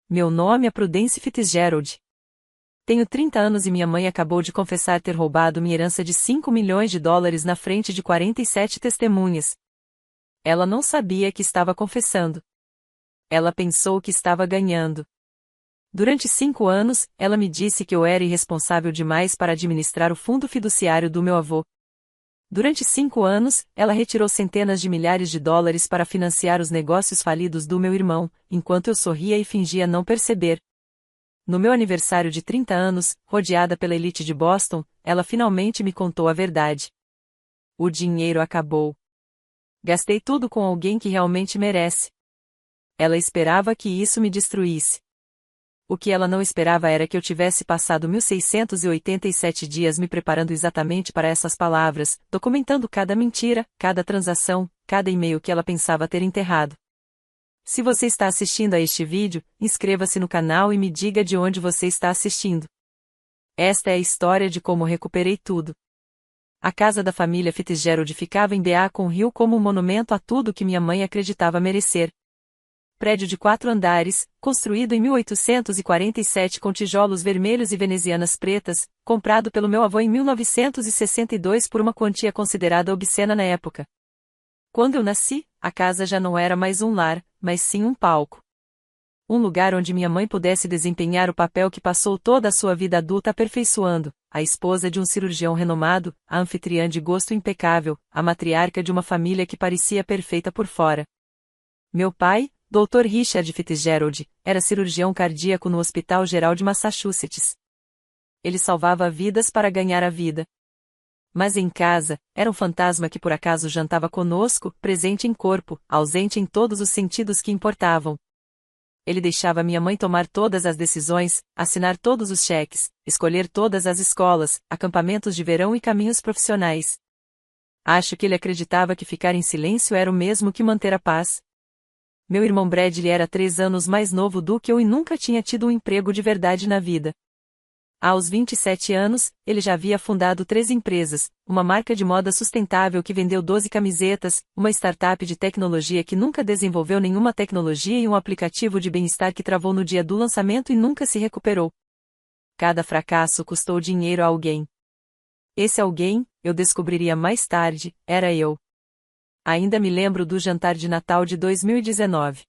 Meu nome é Prudence Fitzgerald. Tenho 30 anos e minha mãe acabou de confessar ter roubado minha herança de US$ 5 milhões na frente de 47 testemunhas. Ela não sabia que estava confessando. Ela pensou que estava ganhando. Durante 5 anos, ela me disse que eu era irresponsável demais para administrar o fundo fiduciário do meu avô. Durante 5 anos, ela retirou centenas de milhares de dólares para financiar os negócios falidos do meu irmão, enquanto eu sorria e fingia não perceber. No meu aniversário de 30 anos, rodeada pela elite de Boston, ela finalmente me contou a verdade. O dinheiro acabou. Gastei tudo com alguém que realmente merece. Ela esperava que isso me destruísse. O que ela não esperava era que eu tivesse passado 1.687 dias me preparando exatamente para essas palavras, documentando cada mentira, cada transação, cada e-mail que ela pensava ter enterrado. Se você está assistindo a este vídeo, inscreva-se no canal e me diga de onde você está assistindo. Esta é a história de como recuperei tudo. A casa da família Fitzgerald ficava em Beacon Hill como um monumento a tudo que minha mãe acreditava merecer. Prédio de 4 andares, construído em 1847 com tijolos vermelhos e venezianas pretas, comprado pelo meu avô em 1962 por uma quantia considerada obscena na época. Quando eu nasci, a casa já não era mais um lar, mas sim um palco. Um lugar onde minha mãe pudesse desempenhar o papel que passou toda a sua vida adulta aperfeiçoando, a esposa de um cirurgião renomado, a anfitriã de gosto impecável, a matriarca de uma família que parecia perfeita por fora. Meu pai, Dr. Richard Fitzgerald, era cirurgião cardíaco no Hospital Geral de Massachusetts. Ele salvava vidas para ganhar a vida. Mas em casa, era um fantasma que por acaso jantava conosco, presente em corpo, ausente em todos os sentidos que importavam. Ele deixava minha mãe tomar todas as decisões, assinar todos os cheques, escolher todas as escolas, acampamentos de verão e caminhos profissionais. Acho que ele acreditava que ficar em silêncio era o mesmo que manter a paz. Meu irmão Bradley era 3 anos mais novo do que eu e nunca tinha tido um emprego de verdade na vida. Aos 27 anos, ele já havia fundado 3 empresas, uma marca de moda sustentável que vendeu 12 camisetas, uma startup de tecnologia que nunca desenvolveu nenhuma tecnologia e um aplicativo de bem-estar que travou no dia do lançamento e nunca se recuperou. Cada fracasso custou dinheiro a alguém. Esse alguém, eu descobriria mais tarde, era eu. Ainda me lembro do jantar de Natal de 2019.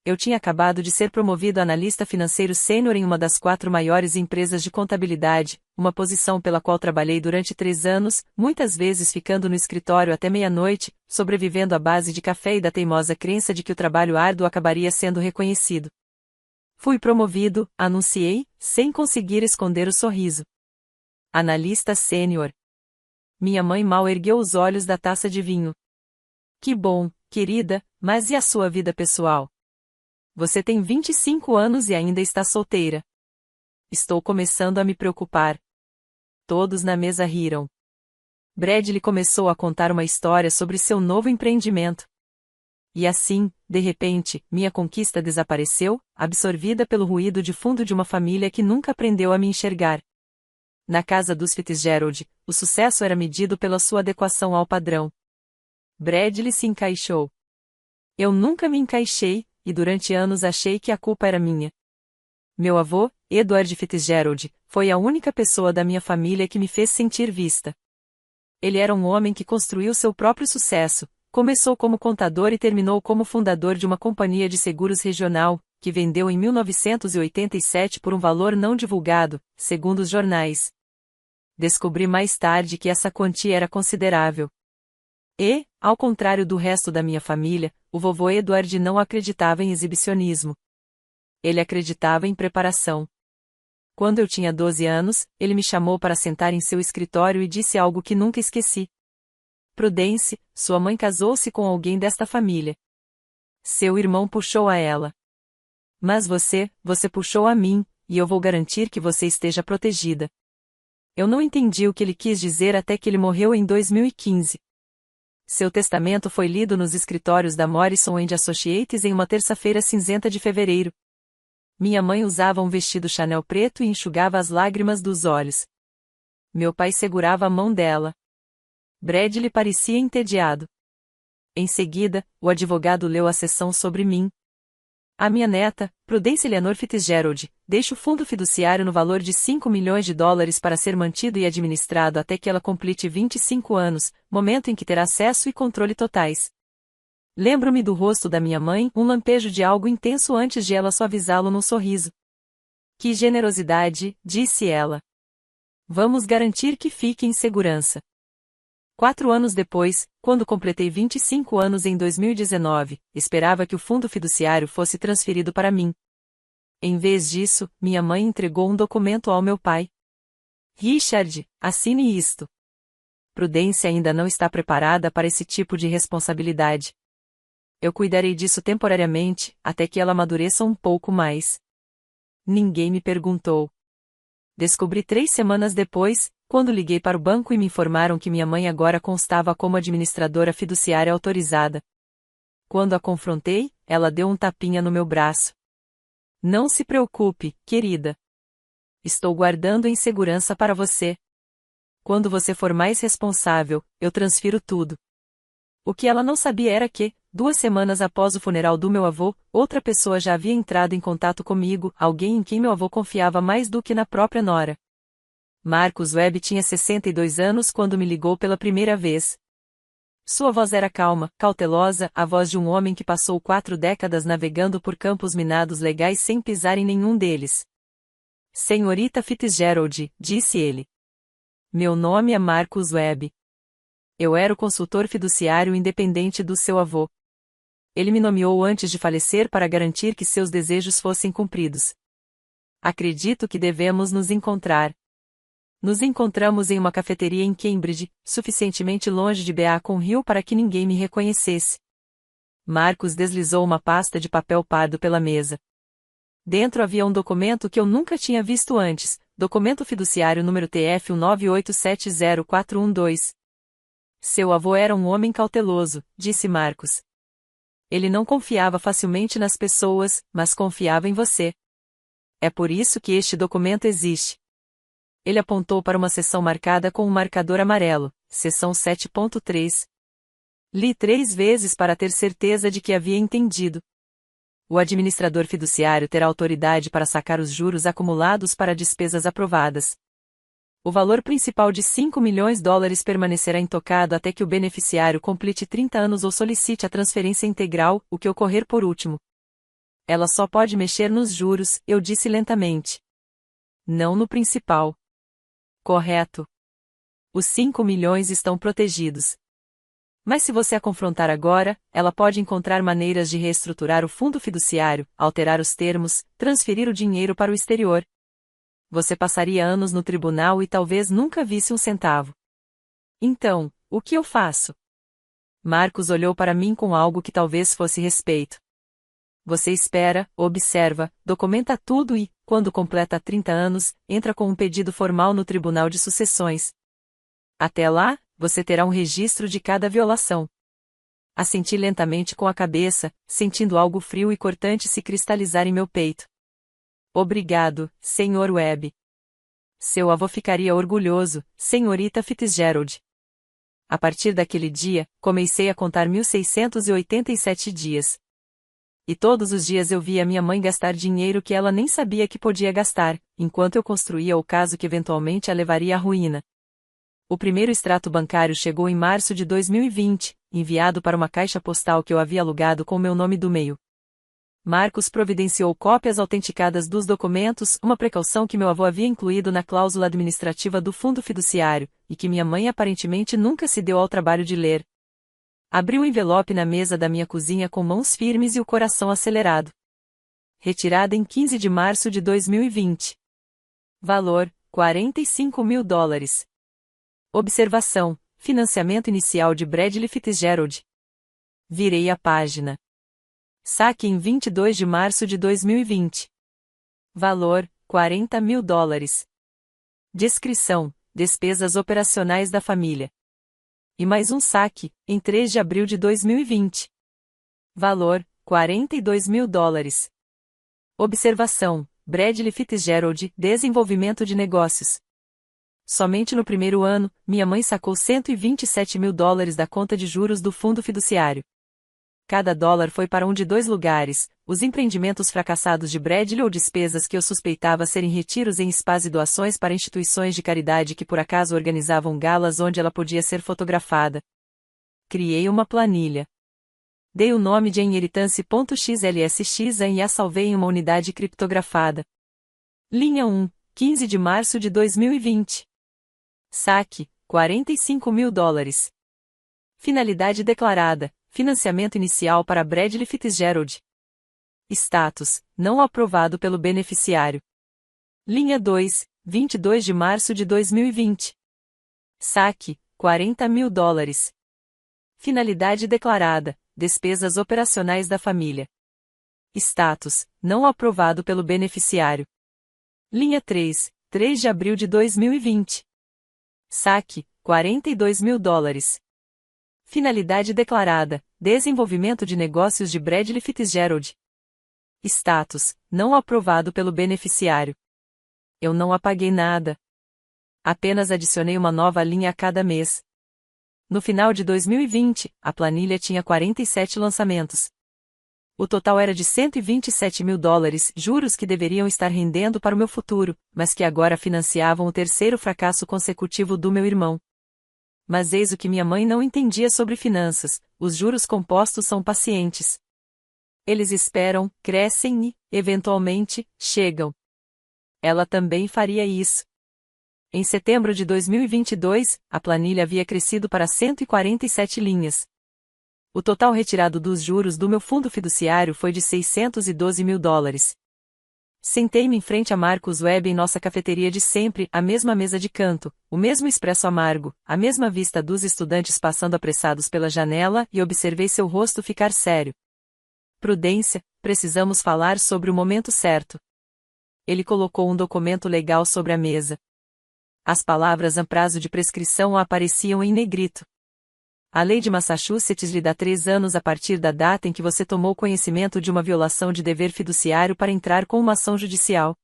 Eu tinha acabado de ser promovido a analista financeiro sênior em uma das 4 maiores empresas de contabilidade, uma posição pela qual trabalhei durante 3 anos, muitas vezes ficando no escritório até meia-noite, sobrevivendo à base de café e da teimosa crença de que o trabalho árduo acabaria sendo reconhecido. Fui promovido, anunciei, sem conseguir esconder o sorriso. Analista sênior. Minha mãe mal ergueu os olhos da taça de vinho. Que bom, querida, mas e a sua vida pessoal? Você tem 25 anos e ainda está solteira. Estou começando a me preocupar. Todos na mesa riram. Bradley começou a contar uma história sobre seu novo empreendimento. E assim, de repente, minha conquista desapareceu, absorvida pelo ruído de fundo de uma família que nunca aprendeu a me enxergar. Na casa dos Fitzgerald, o sucesso era medido pela sua adequação ao padrão. Bradley se encaixou. Eu nunca me encaixei, e durante anos achei que a culpa era minha. Meu avô, Edward Fitzgerald, foi a única pessoa da minha família que me fez sentir vista. Ele era um homem que construiu seu próprio sucesso, começou como contador e terminou como fundador de uma companhia de seguros regional, que vendeu em 1987 por um valor não divulgado, segundo os jornais. Descobri mais tarde que essa quantia era considerável. E, ao contrário do resto da minha família, o vovô Edward não acreditava em exibicionismo. Ele acreditava em preparação. Quando eu tinha 12 anos, ele me chamou para sentar em seu escritório e disse algo que nunca esqueci. Prudence, sua mãe casou-se com alguém desta família. Seu irmão puxou a ela. Mas você puxou a mim, e eu vou garantir que você esteja protegida. Eu não entendi o que ele quis dizer até que ele morreu em 2015. Seu testamento foi lido nos escritórios da Morrison & Associates em uma terça-feira cinzenta de fevereiro. Minha mãe usava um vestido Chanel preto e enxugava as lágrimas dos olhos. Meu pai segurava a mão dela. Bradley parecia entediado. Em seguida, o advogado leu a seção sobre mim. A minha neta, Prudence Eleanor Fitzgerald, deixa o fundo fiduciário no valor de 5 milhões de dólares para ser mantido e administrado até que ela complete 25 anos, momento em que terá acesso e controle totais. Lembro-me do rosto da minha mãe, um lampejo de algo intenso antes de ela suavizá-lo num sorriso. Que generosidade, disse ela. Vamos garantir que fique em segurança. 4 anos depois, quando completei 25 anos em 2019, esperava que o fundo fiduciário fosse transferido para mim. Em vez disso, minha mãe entregou um documento ao meu pai. Richard, assine isto. Prudência ainda não está preparada para esse tipo de responsabilidade. Eu cuidarei disso temporariamente, até que ela amadureça um pouco mais. Ninguém me perguntou. Descobri 3 semanas depois, quando liguei para o banco e me informaram que minha mãe agora constava como administradora fiduciária autorizada. Quando a confrontei, ela deu um tapinha no meu braço. Não se preocupe, querida. Estou guardando em segurança para você. Quando você for mais responsável, eu transfiro tudo. O que ela não sabia era que, 2 semanas após o funeral do meu avô, outra pessoa já havia entrado em contato comigo, alguém em quem meu avô confiava mais do que na própria nora. Marcus Webb tinha 62 anos quando me ligou pela primeira vez. Sua voz era calma, cautelosa, a voz de um homem que passou 4 décadas navegando por campos minados legais sem pisar em nenhum deles. Senhorita Fitzgerald, disse ele. Meu nome é Marcus Webb. Eu era o consultor fiduciário independente do seu avô. Ele me nomeou antes de falecer para garantir que seus desejos fossem cumpridos. Acredito que devemos nos encontrar. Nos encontramos em uma cafeteria em Cambridge, suficientemente longe de Beacon Hill para que ninguém me reconhecesse. Marcus deslizou uma pasta de papel pardo pela mesa. Dentro havia um documento que eu nunca tinha visto antes, documento fiduciário número TF 198704112. Seu avô era um homem cauteloso, disse Marcus. Ele não confiava facilmente nas pessoas, mas confiava em você. É por isso que este documento existe. Ele apontou para uma seção marcada com um marcador amarelo, seção 7.3. Li 3 vezes para ter certeza de que havia entendido. O administrador fiduciário terá autoridade para sacar os juros acumulados para despesas aprovadas. O valor principal de 5 milhões de dólares permanecerá intocado até que o beneficiário complete 30 anos ou solicite a transferência integral, o que ocorrer por último. Ela só pode mexer nos juros, eu disse lentamente. Não no principal. Correto. Os 5 milhões estão protegidos. Mas se você a confrontar agora, ela pode encontrar maneiras de reestruturar o fundo fiduciário, alterar os termos, transferir o dinheiro para o exterior. Você passaria anos no tribunal e talvez nunca visse um centavo. Então, o que eu faço? Marcus olhou para mim com algo que talvez fosse respeito. Você espera, observa, documenta tudo e, quando completa 30 anos, entra com um pedido formal no Tribunal de Sucessões. Até lá, você terá um registro de cada violação. Assenti lentamente com a cabeça, sentindo algo frio e cortante se cristalizar em meu peito. Obrigado, Sr. Webb. Seu avô ficaria orgulhoso, Senhorita Fitzgerald. A partir daquele dia, comecei a contar 1687 dias. E todos os dias eu via minha mãe gastar dinheiro que ela nem sabia que podia gastar, enquanto eu construía o caso que eventualmente a levaria à ruína. O primeiro extrato bancário chegou em março de 2020, enviado para uma caixa postal que eu havia alugado com meu nome do meio. Marcus providenciou cópias autenticadas dos documentos, uma precaução que meu avô havia incluído na cláusula administrativa do fundo fiduciário, e que minha mãe aparentemente nunca se deu ao trabalho de ler. Abri o envelope na mesa da minha cozinha com mãos firmes e o coração acelerado. Retirada em 15 de março de 2020. Valor: 45 mil dólares. Observação: financiamento inicial de Bradley Fitzgerald. Virei a página. Saque em 22 de março de 2020. Valor: 40 mil dólares. Descrição: despesas operacionais da família. E mais um saque, em 3 de abril de 2020. Valor: 42 mil dólares. Observação: Bradley Fitzgerald, desenvolvimento de negócios. Somente no primeiro ano, minha mãe sacou 127 mil dólares da conta de juros do fundo fiduciário. Cada dólar foi para um de dois lugares: os empreendimentos fracassados de Bradley ou despesas que eu suspeitava serem retiros em spas e doações para instituições de caridade que por acaso organizavam galas onde ela podia ser fotografada. Criei uma planilha. Dei o nome de inheritance.xlsx e a salvei em uma unidade criptografada. Linha 1, 15 de março de 2020. Saque, $45 mil. Finalidade declarada: financiamento inicial para Bradley Fitzgerald. Status: não aprovado pelo beneficiário. Linha 2, 22 de março de 2020. Saque: $40 mil. Finalidade declarada: despesas operacionais da família. Status: não aprovado pelo beneficiário. Linha 3, 3 de abril de 2020. Saque: $42 mil. Finalidade declarada: desenvolvimento de negócios de Bradley Fitzgerald. Status: não aprovado pelo beneficiário. Eu não apaguei nada. Apenas adicionei uma nova linha a cada mês. No final de 2020, a planilha tinha 47 lançamentos. O total era de $127 mil, juros que deveriam estar rendendo para o meu futuro, mas que agora financiavam o terceiro fracasso consecutivo do meu irmão. Mas eis o que minha mãe não entendia sobre finanças: os juros compostos são pacientes. Eles esperam, crescem e, eventualmente, chegam. Ela também faria isso. Em setembro de 2022, a planilha havia crescido para 147 linhas. O total retirado dos juros do meu fundo fiduciário foi de $612 mil. Sentei-me em frente a Marcus Webb em nossa cafeteria de sempre, a mesma mesa de canto, o mesmo expresso amargo, a mesma vista dos estudantes passando apressados pela janela, e observei seu rosto ficar sério. Prudência, precisamos falar sobre o momento certo. Ele colocou um documento legal sobre a mesa. As palavras prazo de prescrição apareciam em negrito. A lei de Massachusetts lhe dá 3 anos a partir da data em que você tomou conhecimento de uma violação de dever fiduciário para entrar com uma ação judicial.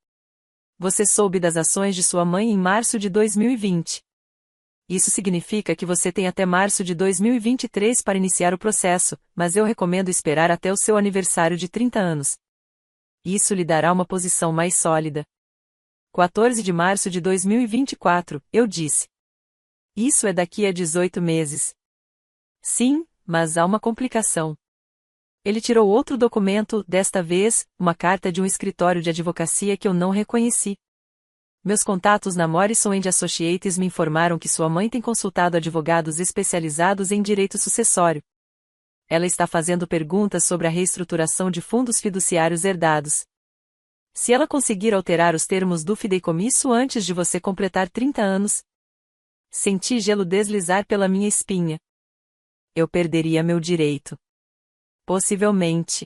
Você soube das ações de sua mãe em março de 2020. Isso significa que você tem até março de 2023 para iniciar o processo, mas eu recomendo esperar até o seu aniversário de 30 anos. Isso lhe dará uma posição mais sólida. 14 de março de 2024, eu disse. Isso é daqui a 18 meses. Sim, mas há uma complicação. Ele tirou outro documento, desta vez, uma carta de um escritório de advocacia que eu não reconheci. Meus contatos na Morrison & Associates me informaram que sua mãe tem consultado advogados especializados em direito sucessório. Ela está fazendo perguntas sobre a reestruturação de fundos fiduciários herdados. Se ela conseguir alterar os termos do fideicomisso antes de você completar 30 anos, senti gelo deslizar pela minha espinha. Eu perderia meu direito. Possivelmente.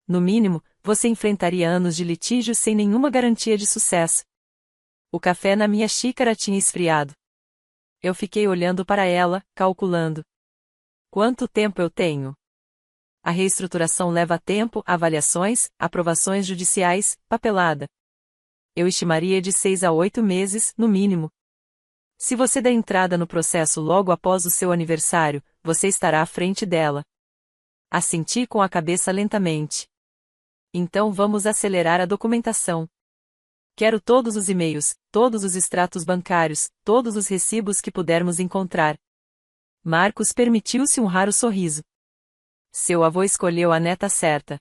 No mínimo, você enfrentaria anos de litígio sem nenhuma garantia de sucesso. O café na minha xícara tinha esfriado. Eu fiquei olhando para ela, calculando. Quanto tempo eu tenho? A reestruturação leva tempo, avaliações, aprovações judiciais, papelada. Eu estimaria de 6 a 8 meses, no mínimo. Se você der entrada no processo logo após o seu aniversário, você estará à frente dela. Assenti com a cabeça lentamente. Então vamos acelerar a documentação. Quero todos os e-mails, todos os extratos bancários, todos os recibos que pudermos encontrar. Marcos permitiu-se um raro sorriso. Seu avô escolheu a neta certa.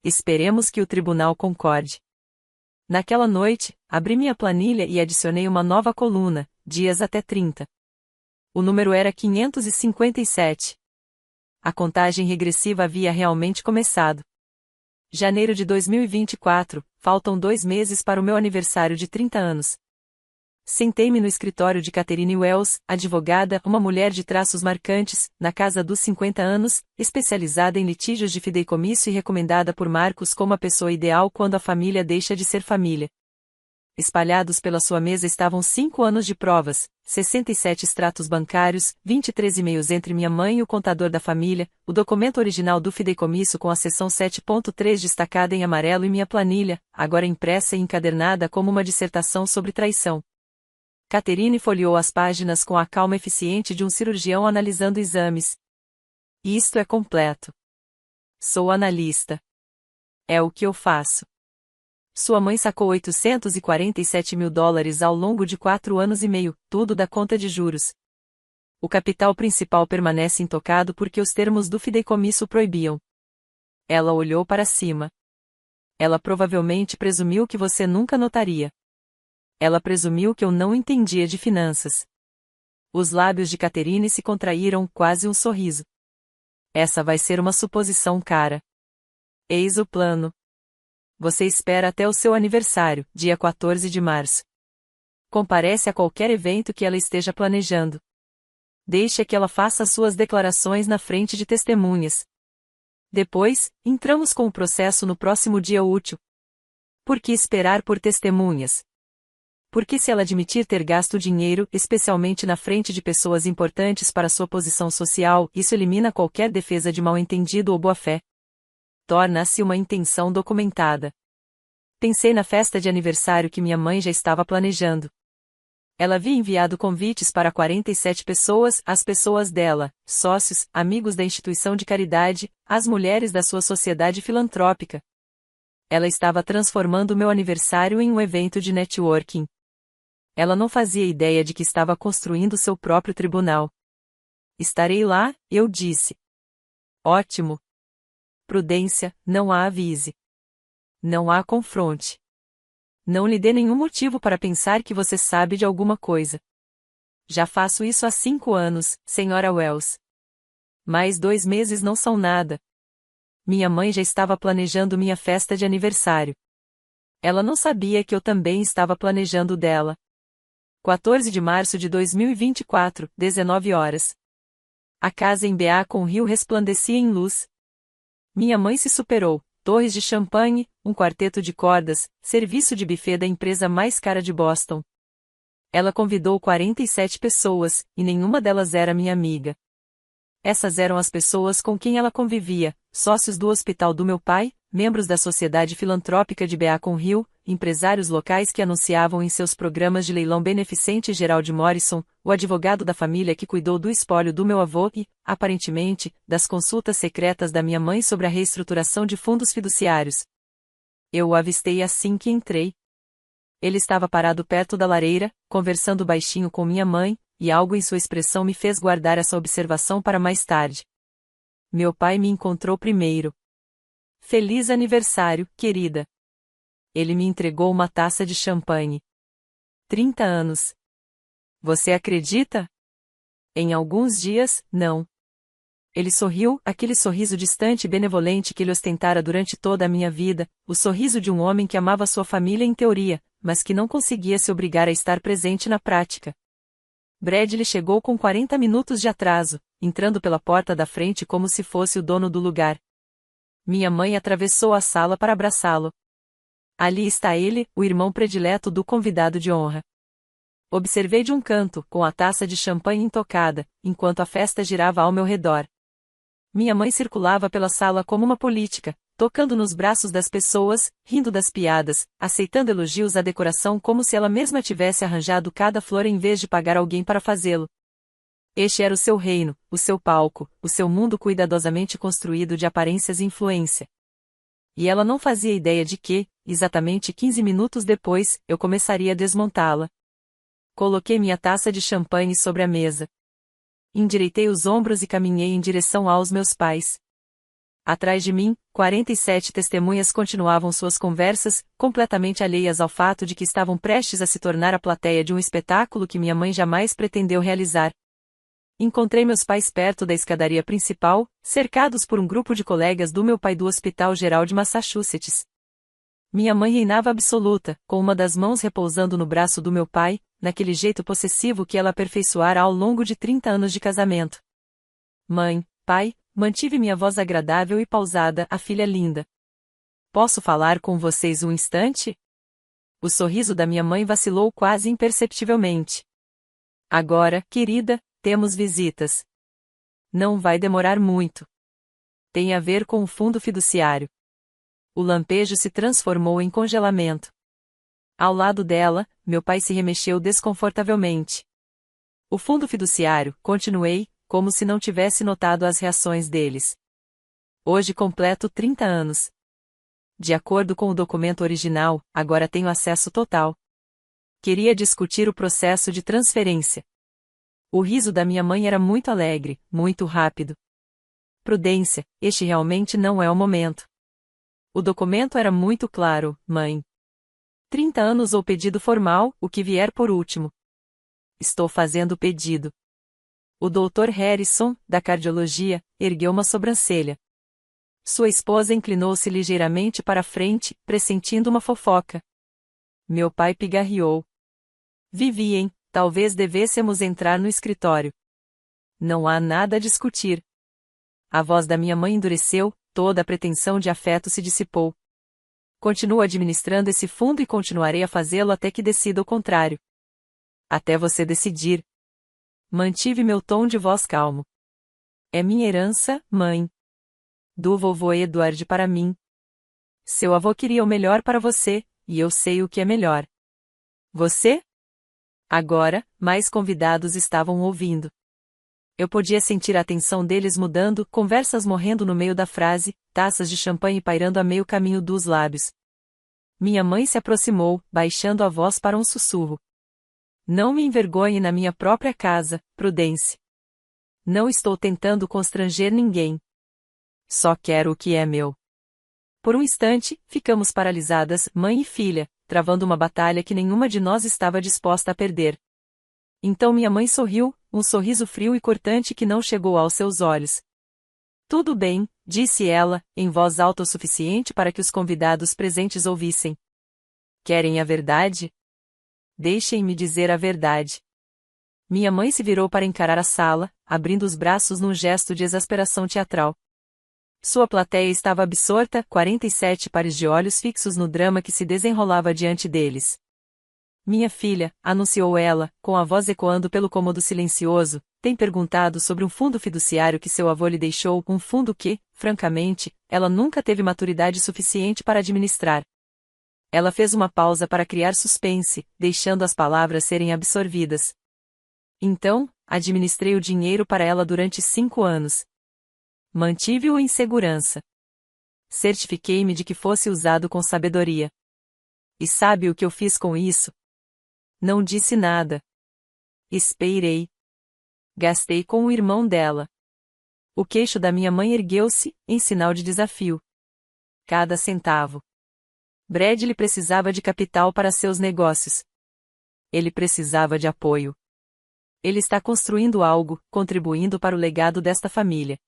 Esperemos que o tribunal concorde. Naquela noite, abri minha planilha e adicionei uma nova coluna, dias até 30. O número era 557. A contagem regressiva havia realmente começado. Janeiro de 2024, faltam 2 meses para o meu aniversário de 30 anos. Sentei-me no escritório de Catherine Wells, advogada, uma mulher de traços marcantes, na casa dos 50 anos, especializada em litígios de fideicomisso e recomendada por Marcos como a pessoa ideal quando a família deixa de ser família. Espalhados pela sua mesa estavam 5 anos de provas, 67 extratos bancários, 23 e-mails entre minha mãe e o contador da família, o documento original do fideicomisso com a seção 7.3 destacada em amarelo e minha planilha, agora impressa e encadernada como uma dissertação sobre traição. Catherine folheou as páginas com a calma eficiente de um cirurgião analisando exames. Isto é completo. Sou analista. É o que eu faço. Sua mãe sacou $847 mil ao longo de 4 anos e meio, tudo da conta de juros. O capital principal permanece intocado porque os termos do fideicomisso proibiam. Ela olhou para cima. Ela provavelmente presumiu que você nunca notaria. Ela presumiu que eu não entendia de finanças. Os lábios de Catherine se contraíram, quase um sorriso. Essa vai ser uma suposição cara. Eis o plano. Você espera até o seu aniversário, dia 14 de março. Comparece a qualquer evento que ela esteja planejando. Deixe que ela faça suas declarações na frente de testemunhas. Depois, entramos com o processo no próximo dia útil. Por que esperar por testemunhas? Porque se ela admitir ter gasto dinheiro, especialmente na frente de pessoas importantes para sua posição social, isso elimina qualquer defesa de mal-entendido ou boa-fé. Torna-se uma intenção documentada. Pensei na festa de aniversário que minha mãe já estava planejando. Ela havia enviado convites para 47 pessoas, as pessoas dela, sócios, amigos da instituição de caridade, as mulheres da sua sociedade filantrópica. Ela estava transformando meu aniversário em um evento de networking. Ela não fazia ideia de que estava construindo seu próprio tribunal. Estarei lá, eu disse. Ótimo. Prudência, não a avise. Não a confronte. Não lhe dê nenhum motivo para pensar que você sabe de alguma coisa. Já faço isso há 5 anos, Sra. Wells. Mais 2 meses não são nada. Minha mãe já estava planejando minha festa de aniversário. Ela não sabia que eu também estava planejando dela. 14 de março de 2024, 19 horas. A casa em Beacon Hill resplandecia em luz. Minha mãe se superou, torres de champanhe, um quarteto de cordas, serviço de buffet da empresa mais cara de Boston. Ela convidou 47 pessoas, e nenhuma delas era minha amiga. Essas eram as pessoas com quem ela convivia, sócios do hospital do meu pai, membros da Sociedade Filantrópica de Beacon Hill, empresários locais que anunciavam em seus programas de leilão beneficente Gerald Morrison, o advogado da família que cuidou do espólio do meu avô e, aparentemente, das consultas secretas da minha mãe sobre a reestruturação de fundos fiduciários. Eu o avistei assim que entrei. Ele estava parado perto da lareira, conversando baixinho com minha mãe, e algo em sua expressão me fez guardar essa observação para mais tarde. Meu pai me encontrou primeiro. Feliz aniversário, querida. Ele me entregou uma taça de champanhe. 30 anos. Você acredita? Em alguns dias, não. Ele sorriu, aquele sorriso distante e benevolente que ele ostentara durante toda a minha vida, o sorriso de um homem que amava sua família em teoria, mas que não conseguia se obrigar a estar presente na prática. Bradley chegou com 40 minutos de atraso, entrando pela porta da frente como se fosse o dono do lugar. Minha mãe atravessou a sala para abraçá-lo. Ali está ele, o irmão predileto do convidado de honra. Observei de um canto, com a taça de champanhe intocada, enquanto a festa girava ao meu redor. Minha mãe circulava pela sala como uma política, tocando nos braços das pessoas, rindo das piadas, aceitando elogios à decoração como se ela mesma tivesse arranjado cada flor em vez de pagar alguém para fazê-lo. Este era o seu reino, o seu palco, o seu mundo cuidadosamente construído de aparências e influência. E ela não fazia ideia de que, exatamente 15 minutos depois, eu começaria a desmontá-la. Coloquei minha taça de champanhe sobre a mesa. Endireitei os ombros e caminhei em direção aos meus pais. Atrás de mim, 47 testemunhas continuavam suas conversas, completamente alheias ao fato de que estavam prestes a se tornar a plateia de um espetáculo que minha mãe jamais pretendeu realizar. Encontrei meus pais perto da escadaria principal, cercados por um grupo de colegas do meu pai do Hospital Geral de Massachusetts. Minha mãe reinava absoluta, com uma das mãos repousando no braço do meu pai, naquele jeito possessivo que ela aperfeiçoara ao longo de 30 anos de casamento. Mãe, pai, mantive minha voz agradável e pausada, a filha linda. Posso falar com vocês um instante? O sorriso da minha mãe vacilou quase imperceptivelmente. Agora, querida, temos visitas. Não vai demorar muito. Tem a ver com o fundo fiduciário. O lampejo se transformou em congelamento. Ao lado dela, meu pai se remexeu desconfortavelmente. O fundo fiduciário, continuei, como se não tivesse notado as reações deles. Hoje completo 30 anos. De acordo com o documento original, agora tenho acesso total. Queria discutir o processo de transferência. O riso da minha mãe era muito alegre, muito rápido. Prudência, este realmente não é o momento. O documento era muito claro, mãe. 30 anos ou pedido formal, o que vier por último. Estou fazendo o pedido. O Dr. Harrison, da cardiologia, ergueu uma sobrancelha. Sua esposa inclinou-se ligeiramente para a frente, pressentindo uma fofoca. Meu pai pigarreou. Vivien, talvez devêssemos entrar no escritório. Não há nada a discutir. A voz da minha mãe endureceu, toda a pretensão de afeto se dissipou. Continuo administrando esse fundo e continuarei a fazê-lo até que decida o contrário. Até você decidir. Mantive meu tom de voz calmo. É minha herança, mãe. Do vovô Edward para mim. Seu avô queria o melhor para você, e eu sei o que é melhor. Você? Agora, mais convidados estavam ouvindo. Eu podia sentir a atenção deles mudando, conversas morrendo no meio da frase, taças de champanhe pairando a meio caminho dos lábios. Minha mãe se aproximou, baixando a voz para um sussurro. Não me envergonhe na minha própria casa, Prudence. Não estou tentando constranger ninguém. Só quero o que é meu. Por um instante, ficamos paralisadas, mãe e filha, travando uma batalha que nenhuma de nós estava disposta a perder. Então minha mãe sorriu, um sorriso frio e cortante que não chegou aos seus olhos. Tudo bem, disse ela, em voz alta o suficiente para que os convidados presentes ouvissem. Querem a verdade? Deixem-me dizer a verdade. Minha mãe se virou para encarar a sala, abrindo os braços num gesto de exasperação teatral. Sua plateia estava absorta, 47 pares de olhos fixos no drama que se desenrolava diante deles. Minha filha, anunciou ela, com a voz ecoando pelo cômodo silencioso, tem perguntado sobre um fundo fiduciário que seu avô lhe deixou, um fundo que, francamente, ela nunca teve maturidade suficiente para administrar. Ela fez uma pausa para criar suspense, deixando as palavras serem absorvidas. Então, administrei o dinheiro para ela durante 5 anos. Mantive-o em segurança. Certifiquei-me de que fosse usado com sabedoria. E sabe o que eu fiz com isso? Não disse nada. Esperei. Gastei com o irmão dela. O queixo da minha mãe ergueu-se, em sinal de desafio. Cada centavo. Bradley precisava de capital para seus negócios. Ele precisava de apoio. Ele está construindo algo, contribuindo para o legado desta família.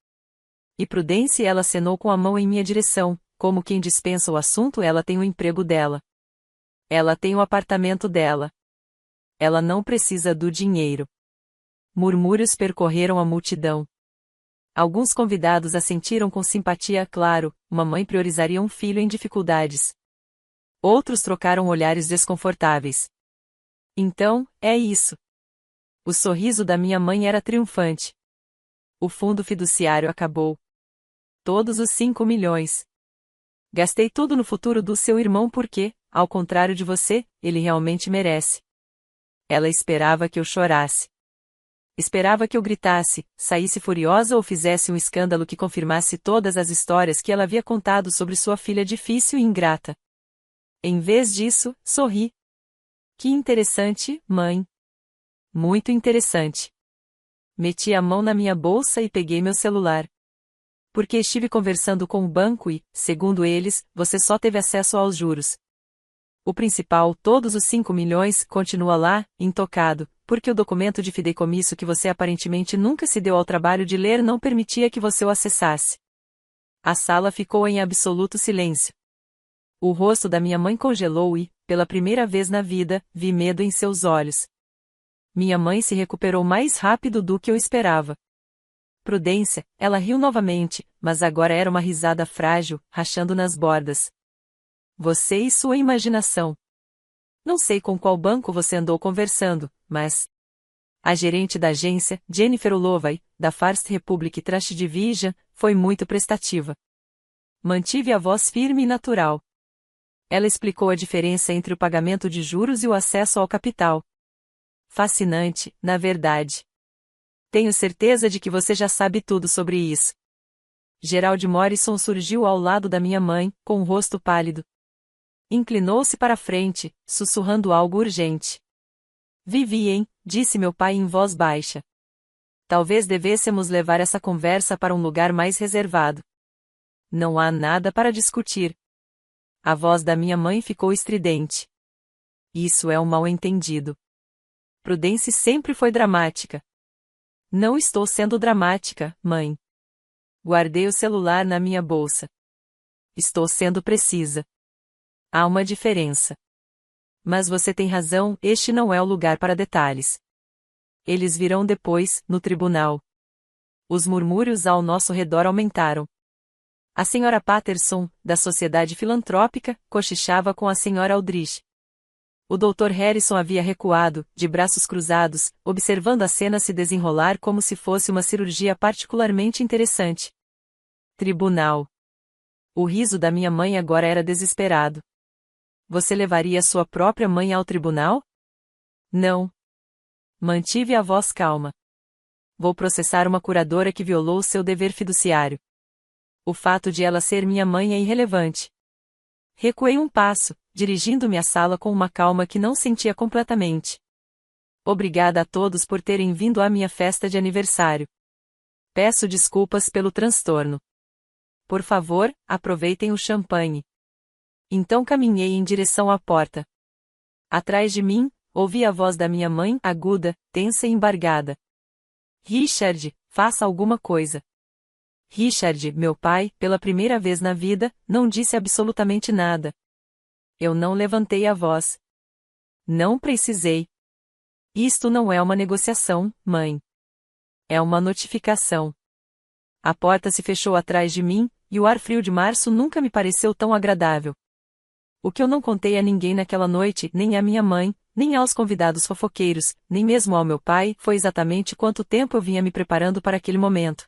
E Prudence ela acenou com a mão em minha direção, como quem dispensa o assunto. Ela tem o emprego dela. Ela tem o apartamento dela. Ela não precisa do dinheiro. Murmúrios percorreram a multidão. Alguns convidados assentiram com simpatia, claro, uma mãe priorizaria um filho em dificuldades. Outros trocaram olhares desconfortáveis. Então, é isso. O sorriso da minha mãe era triunfante. O fundo fiduciário acabou. Todos os 5 milhões. Gastei tudo no futuro do seu irmão porque, ao contrário de você, ele realmente merece. Ela esperava que eu chorasse. Esperava que eu gritasse, saísse furiosa ou fizesse um escândalo que confirmasse todas as histórias que ela havia contado sobre sua filha difícil e ingrata. Em vez disso, sorri. Que interessante, mãe. Muito interessante. Meti a mão na minha bolsa e peguei meu celular. Porque estive conversando com o banco e, segundo eles, você só teve acesso aos juros. O principal, todos os 5 milhões, continua lá, intocado, porque o documento de fideicomisso que você aparentemente nunca se deu ao trabalho de ler não permitia que você o acessasse. A sala ficou em absoluto silêncio. O rosto da minha mãe congelou e, pela primeira vez na vida, vi medo em seus olhos. Minha mãe se recuperou mais rápido do que eu esperava. Prudência, ela riu novamente, mas agora era uma risada frágil, rachando nas bordas. Você e sua imaginação. Não sei com qual banco você andou conversando, mas... A gerente da agência, Jennifer Holloway, da First Republic Trust Division, foi muito prestativa. Mantive a voz firme e natural. Ela explicou a diferença entre o pagamento de juros e o acesso ao capital. Fascinante, na verdade. Tenho certeza de que você já sabe tudo sobre isso. Gerald Morrison surgiu ao lado da minha mãe, com o rosto pálido. Inclinou-se para a frente, sussurrando algo urgente. Vivien, disse meu pai em voz baixa. Talvez devêssemos levar essa conversa para um lugar mais reservado. Não há nada para discutir. A voz da minha mãe ficou estridente. Isso é um mal-entendido. Prudence sempre foi dramática. Não estou sendo dramática, mãe. Guardei o celular na minha bolsa. Estou sendo precisa. Há uma diferença. Mas você tem razão, este não é o lugar para detalhes. Eles virão depois, no tribunal. Os murmúrios ao nosso redor aumentaram. A senhora Patterson, da Sociedade Filantrópica, cochichava com a senhora Aldrich. O Dr. Harrison havia recuado, de braços cruzados, observando a cena se desenrolar como se fosse uma cirurgia particularmente interessante. Tribunal. O riso da minha mãe agora era desesperado. Você levaria sua própria mãe ao tribunal? Não. Mantive a voz calma. Vou processar uma curadora que violou seu dever fiduciário. O fato de ela ser minha mãe é irrelevante. Recuei um passo, dirigindo-me à sala com uma calma que não sentia completamente. Obrigada a todos por terem vindo à minha festa de aniversário. Peço desculpas pelo transtorno. Por favor, aproveitem o champanhe. Então caminhei em direção à porta. Atrás de mim, ouvi a voz da minha mãe, aguda, tensa e embargada. Richard, faça alguma coisa. Richard, meu pai, pela primeira vez na vida, não disse absolutamente nada. Eu não levantei a voz. Não precisei. Isto não é uma negociação, mãe. É uma notificação. A porta se fechou atrás de mim, e o ar frio de março nunca me pareceu tão agradável. O que eu não contei a ninguém naquela noite, nem à minha mãe, nem aos convidados fofoqueiros, nem mesmo ao meu pai, foi exatamente quanto tempo eu vinha me preparando para aquele momento.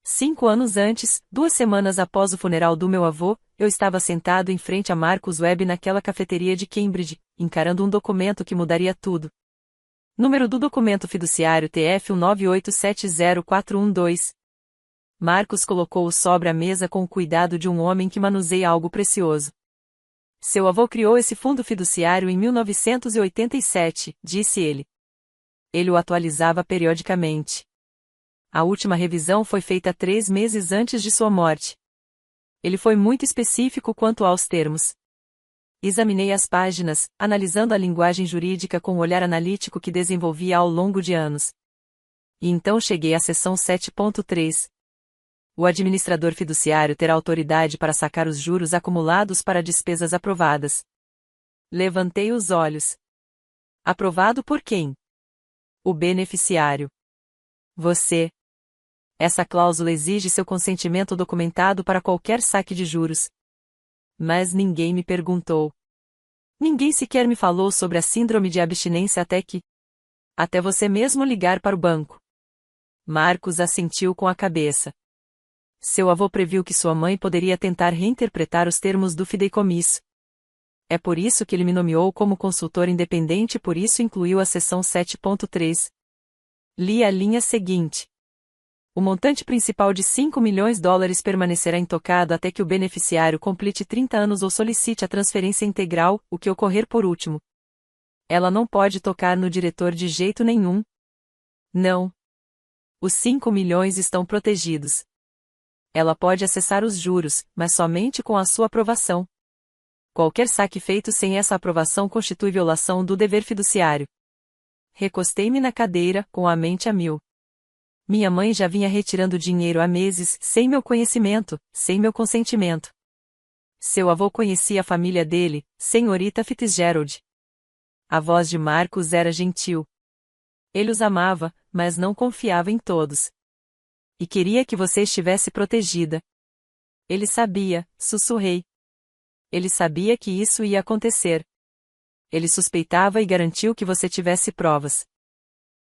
5 anos antes, 2 semanas após o funeral do meu avô, eu estava sentado em frente a Marcus Webb naquela cafeteria de Cambridge, encarando um documento que mudaria tudo. Número do documento fiduciário TF 198704112. Marcus colocou-o sobre a mesa com o cuidado de um homem que manuseia algo precioso. Seu avô criou esse fundo fiduciário em 1987, disse ele. Ele o atualizava periodicamente. A última revisão foi feita 3 meses antes de sua morte. Ele foi muito específico quanto aos termos. Examinei as páginas, analisando a linguagem jurídica com o olhar analítico que desenvolvia ao longo de anos. E então cheguei à seção 7.3. O administrador fiduciário terá autoridade para sacar os juros acumulados para despesas aprovadas. Levantei os olhos. Aprovado por quem? O beneficiário. Você. Essa cláusula exige seu consentimento documentado para qualquer saque de juros. Mas ninguém me perguntou. Ninguém sequer me falou sobre a síndrome de abstinência até você mesmo ligar para o banco. Marcos assentiu com a cabeça. Seu avô previu que sua mãe poderia tentar reinterpretar os termos do fideicomisso. É por isso que ele me nomeou como consultor independente e por isso incluiu a seção 7.3. Li a linha seguinte. O montante principal de $5 milhões permanecerá intocado até que o beneficiário complete 30 anos ou solicite a transferência integral, o que ocorrer por último. Ela não pode tocar no diretor de jeito nenhum. Não. Os 5 milhões estão protegidos. Ela pode acessar os juros, mas somente com a sua aprovação. Qualquer saque feito sem essa aprovação constitui violação do dever fiduciário. Recostei-me na cadeira, com a mente a mil. Minha mãe já vinha retirando dinheiro há meses, sem meu conhecimento, sem meu consentimento. Seu avô conhecia a família dele, senhorita Fitzgerald. A voz de Marcos era gentil. Ele os amava, mas não confiava em todos. E queria que você estivesse protegida. Ele sabia, sussurrei. Ele sabia que isso ia acontecer. Ele suspeitava e garantiu que você tivesse provas.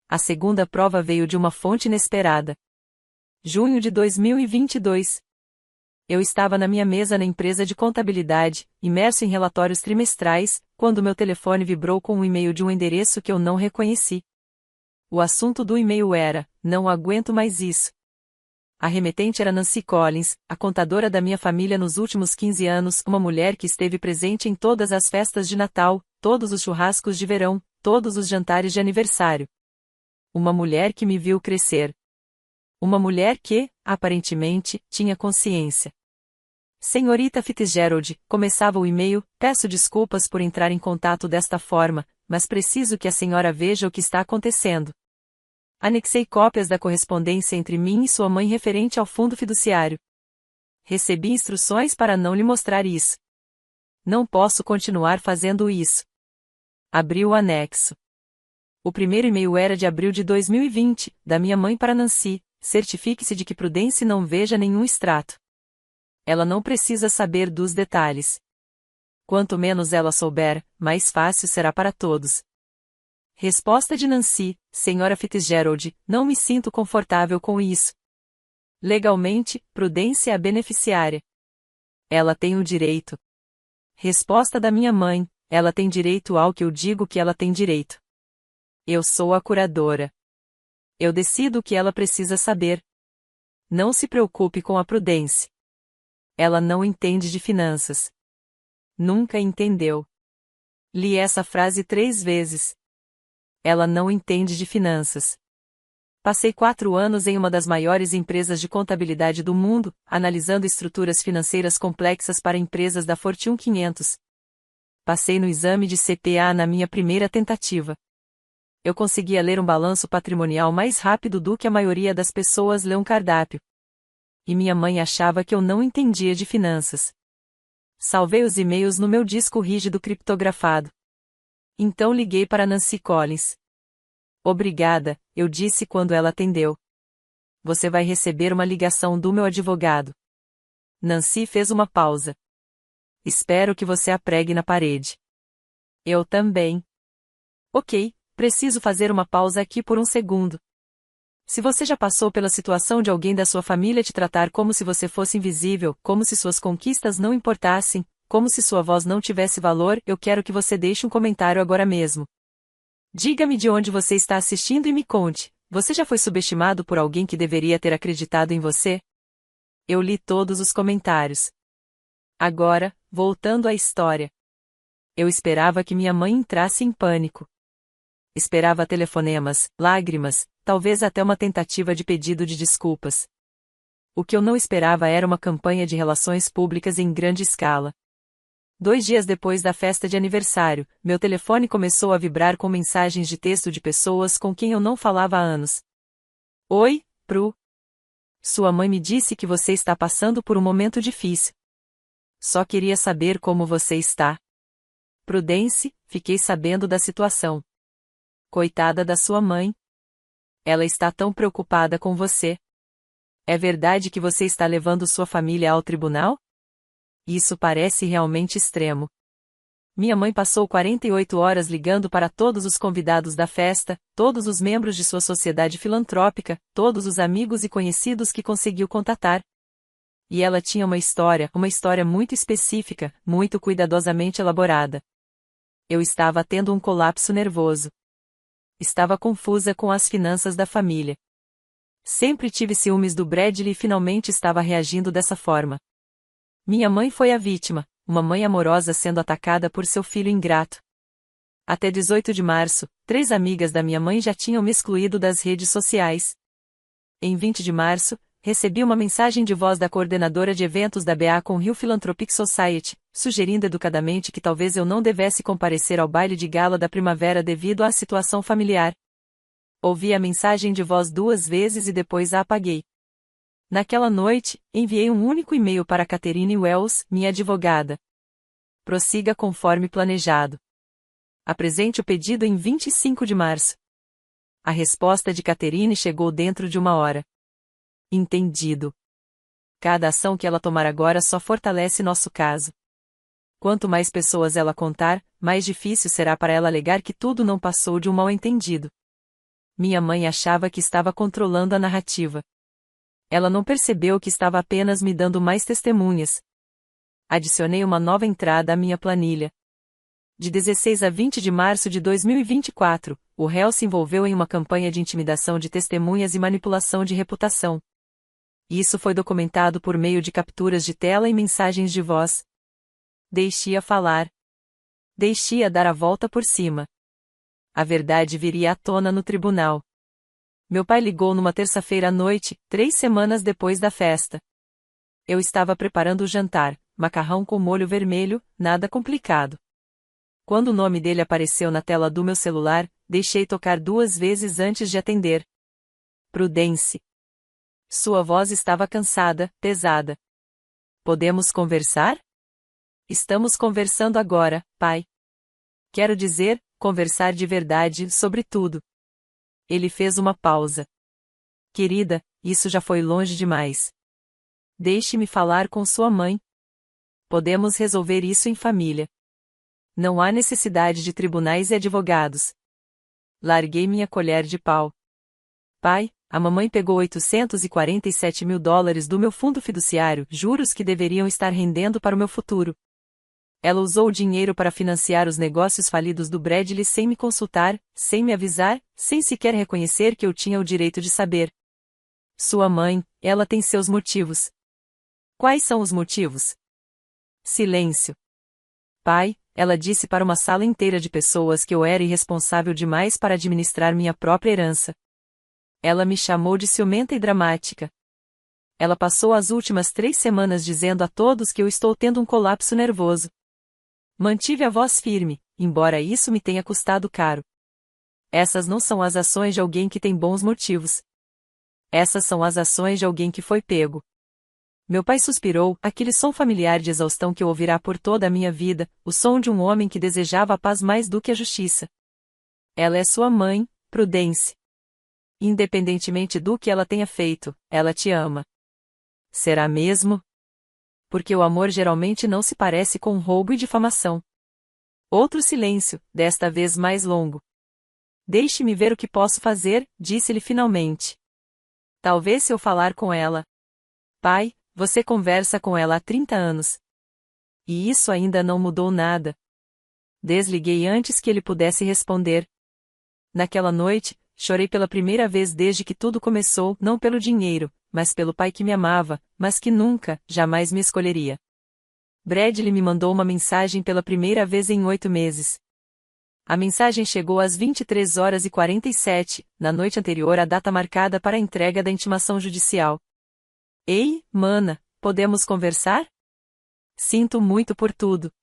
A segunda prova veio de uma fonte inesperada. Junho de 2022. Eu estava na minha mesa na empresa de contabilidade, imerso em relatórios trimestrais, quando meu telefone vibrou com um e-mail de um endereço que eu não reconheci. O assunto do e-mail era: não aguento mais isso. A remetente era Nancy Collins, a contadora da minha família nos últimos 15 anos, uma mulher que esteve presente em todas as festas de Natal, todos os churrascos de verão, todos os jantares de aniversário. Uma mulher que me viu crescer. Uma mulher que, aparentemente, tinha consciência. Senhorita Fitzgerald, começava o e-mail, peço desculpas por entrar em contato desta forma, mas preciso que a senhora veja o que está acontecendo. Anexei cópias da correspondência entre mim e sua mãe referente ao fundo fiduciário. Recebi instruções para não lhe mostrar isso. Não posso continuar fazendo isso. Abri o anexo. O primeiro e-mail era de abril de 2020, da minha mãe para Nancy. Certifique-se de que Prudence não veja nenhum extrato. Ela não precisa saber dos detalhes. Quanto menos ela souber, mais fácil será para todos. Resposta de Nancy: Senhora Fitzgerald, não me sinto confortável com isso. Legalmente, Prudence é a beneficiária. Ela tem o direito. Resposta da minha mãe: ela tem direito ao que eu digo que ela tem direito. Eu sou a curadora. Eu decido o que ela precisa saber. Não se preocupe com a Prudence. Ela não entende de finanças. Nunca entendeu. Li essa frase 3 vezes. Ela não entende de finanças. Passei 4 anos em uma das maiores empresas de contabilidade do mundo, analisando estruturas financeiras complexas para empresas da Fortune 500. Passei no exame de CPA na minha primeira tentativa. Eu conseguia ler um balanço patrimonial mais rápido do que a maioria das pessoas lê um cardápio. E minha mãe achava que eu não entendia de finanças. Salvei os e-mails no meu disco rígido criptografado. Então liguei para Nancy Collins. Obrigada, eu disse quando ela atendeu. Você vai receber uma ligação do meu advogado. Nancy fez uma pausa. Espero que você a pregue na parede. Eu também. Ok. Preciso fazer uma pausa aqui por um segundo. Se você já passou pela situação de alguém da sua família te tratar como se você fosse invisível, como se suas conquistas não importassem, como se sua voz não tivesse valor, eu quero que você deixe um comentário agora mesmo. Diga-me de onde você está assistindo e me conte, você já foi subestimado por alguém que deveria ter acreditado em você? Eu li todos os comentários. Agora, voltando à história. Eu esperava que minha mãe entrasse em pânico. Esperava telefonemas, lágrimas, talvez até uma tentativa de pedido de desculpas. O que eu não esperava era uma campanha de relações públicas em grande escala. 2 dias depois da festa de aniversário, meu telefone começou a vibrar com mensagens de texto de pessoas com quem eu não falava há anos. Oi, Pru. Sua mãe me disse que você está passando por um momento difícil. Só queria saber como você está. Prudence, fiquei sabendo da situação. Coitada da sua mãe. Ela está tão preocupada com você. É verdade que você está levando sua família ao tribunal? Isso parece realmente extremo. Minha mãe passou 48 horas ligando para todos os convidados da festa, todos os membros de sua sociedade filantrópica, todos os amigos e conhecidos que conseguiu contatar. E ela tinha uma história muito específica, muito cuidadosamente elaborada. Eu estava tendo um colapso nervoso. Estava confusa com as finanças da família. Sempre tive ciúmes do Bradley e finalmente estava reagindo dessa forma. Minha mãe foi a vítima, uma mãe amorosa sendo atacada por seu filho ingrato. Até 18 de março, 3 amigas da minha mãe já tinham me excluído das redes sociais. Em 20 de março, recebi uma mensagem de voz da coordenadora de eventos da Beacon Hill Philanthropic Society, sugerindo educadamente que talvez eu não devesse comparecer ao baile de gala da primavera devido à situação familiar. Ouvi a mensagem de voz 2 vezes e depois a apaguei. Naquela noite, enviei um único e-mail para Catherine Wells, minha advogada. Prossiga conforme planejado. Apresente o pedido em 25 de março. A resposta de Catherine chegou dentro de 1 hora. Entendido. Cada ação que ela tomar agora só fortalece nosso caso. Quanto mais pessoas ela contar, mais difícil será para ela alegar que tudo não passou de um mal-entendido. Minha mãe achava que estava controlando a narrativa. Ela não percebeu que estava apenas me dando mais testemunhas. Adicionei uma nova entrada à minha planilha. De 16 a 20 de março de 2024, o réu se envolveu em uma campanha de intimidação de testemunhas e manipulação de reputação. Isso foi documentado por meio de capturas de tela e mensagens de voz. Deixe-a falar. Deixe-a dar a volta por cima. A verdade viria à tona no tribunal. Meu pai ligou numa terça-feira à noite, 3 semanas depois da festa. Eu estava preparando o jantar, macarrão com molho vermelho, nada complicado. Quando o nome dele apareceu na tela do meu celular, deixei tocar 2 vezes antes de atender. Prudence. Sua voz estava cansada, pesada. Podemos conversar? Estamos conversando agora, pai. Quero dizer, conversar de verdade, sobre tudo. Ele fez uma pausa. Querida, isso já foi longe demais. Deixe-me falar com sua mãe. Podemos resolver isso em família. Não há necessidade de tribunais e advogados. Larguei minha colher de pau. Pai, a mamãe pegou $847 mil do meu fundo fiduciário, juros que deveriam estar rendendo para o meu futuro. Ela usou o dinheiro para financiar os negócios falidos do Bradley sem me consultar, sem me avisar, sem sequer reconhecer que eu tinha o direito de saber. Sua mãe, ela tem seus motivos. Quais são os motivos? Silêncio. Pai, ela disse para uma sala inteira de pessoas que eu era irresponsável demais para administrar minha própria herança. Ela me chamou de ciumenta e dramática. Ela passou as últimas 3 semanas dizendo a todos que eu estou tendo um colapso nervoso. Mantive a voz firme, embora isso me tenha custado caro. Essas não são as ações de alguém que tem bons motivos. Essas são as ações de alguém que foi pego. Meu pai suspirou, aquele som familiar de exaustão que eu ouvirá por toda a minha vida, o som de um homem que desejava a paz mais do que a justiça. Ela é sua mãe, Prudence. Independentemente do que ela tenha feito, ela te ama. Será mesmo? Porque o amor geralmente não se parece com roubo e difamação. Outro silêncio, desta vez mais longo. Deixe-me ver o que posso fazer, disse-lhe finalmente. Talvez se eu falar com ela. Pai, você conversa com ela há 30 anos. E isso ainda não mudou nada. Desliguei antes que ele pudesse responder. Naquela noite, chorei pela primeira vez desde que tudo começou, não pelo dinheiro, mas pelo pai que me amava, mas que nunca, jamais me escolheria. Bradley me mandou uma mensagem pela primeira vez em 8 meses. A mensagem chegou às 23h47, na noite anterior à data marcada para a entrega da intimação judicial. Ei, mana, podemos conversar? Sinto muito por tudo.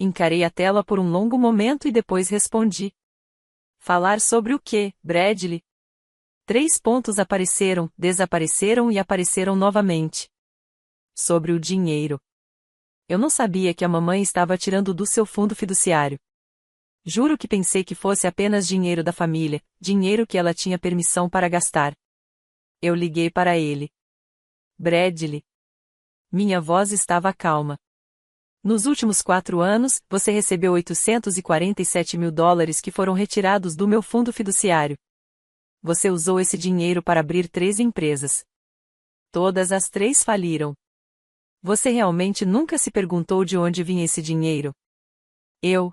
Encarei a tela por um longo momento e depois respondi. Falar sobre o quê, Bradley? 3 pontos apareceram, desapareceram e apareceram novamente. Sobre o dinheiro. Eu não sabia que a mamãe estava tirando do seu fundo fiduciário. Juro que pensei que fosse apenas dinheiro da família, dinheiro que ela tinha permissão para gastar. Eu liguei para ele. Bradley. Minha voz estava calma. Nos últimos 4 anos, você recebeu $847 mil que foram retirados do meu fundo fiduciário. Você usou esse dinheiro para abrir 3 empresas. Todas as 3 faliram. Você realmente nunca se perguntou de onde vinha esse dinheiro? Eu.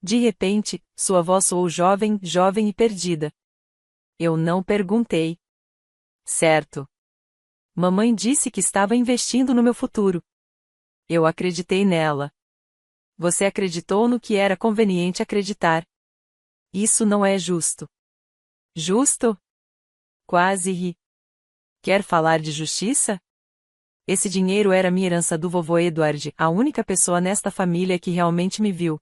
De repente, sua voz soou jovem, jovem e perdida. Eu não perguntei. Certo. Mamãe disse que estava investindo no meu futuro. Eu acreditei nela. Você acreditou no que era conveniente acreditar. Isso não é justo. Justo? Quase ri. Quer falar de justiça? Esse dinheiro era minha herança do vovô Edward, a única pessoa nesta família que realmente me viu.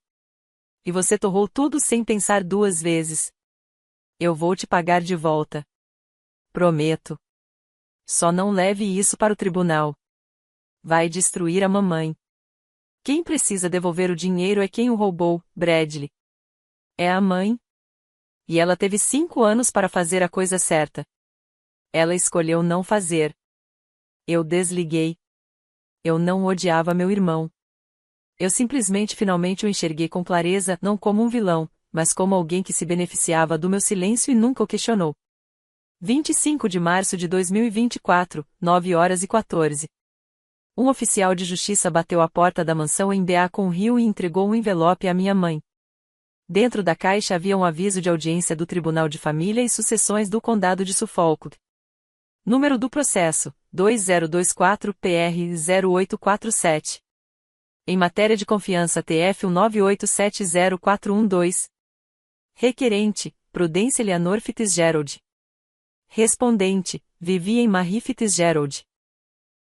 E você torrou tudo sem pensar 2 vezes. Eu vou te pagar de volta. Prometo. Só não leve isso para o tribunal. Vai destruir a mamãe. Quem precisa devolver o dinheiro é quem o roubou, Bradley. É a mãe. E ela teve 5 anos para fazer a coisa certa. Ela escolheu não fazer. Eu desliguei. Eu não odiava meu irmão. Eu simplesmente finalmente o enxerguei com clareza, não como um vilão, mas como alguém que se beneficiava do meu silêncio e nunca o questionou. 25 de março de 2024, 9h14. Um oficial de justiça bateu à porta da mansão em Beacon Hill e entregou um envelope à minha mãe. Dentro da caixa havia um aviso de audiência do Tribunal de Família e Sucessões do Condado de Suffolk. Número do processo: 2024-PR-0847. Em matéria de confiança TF 198704112. Requerente: Prudência Eleanor Fitzgerald. Respondente: Vivian Marie Fitzgerald.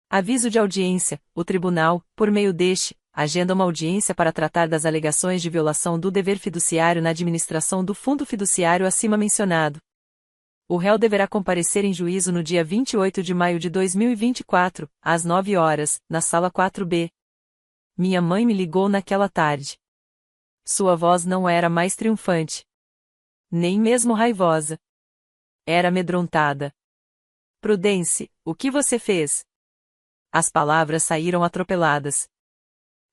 Aviso de audiência: o tribunal, por meio deste, agenda uma audiência para tratar das alegações de violação do dever fiduciário na administração do fundo fiduciário acima mencionado. O réu deverá comparecer em juízo no dia 28 de maio de 2024, às 9 horas, na sala 4B. Minha mãe me ligou naquela tarde. Sua voz não era mais triunfante. Nem mesmo raivosa. Era amedrontada. Prudence, o que você fez? As palavras saíram atropeladas.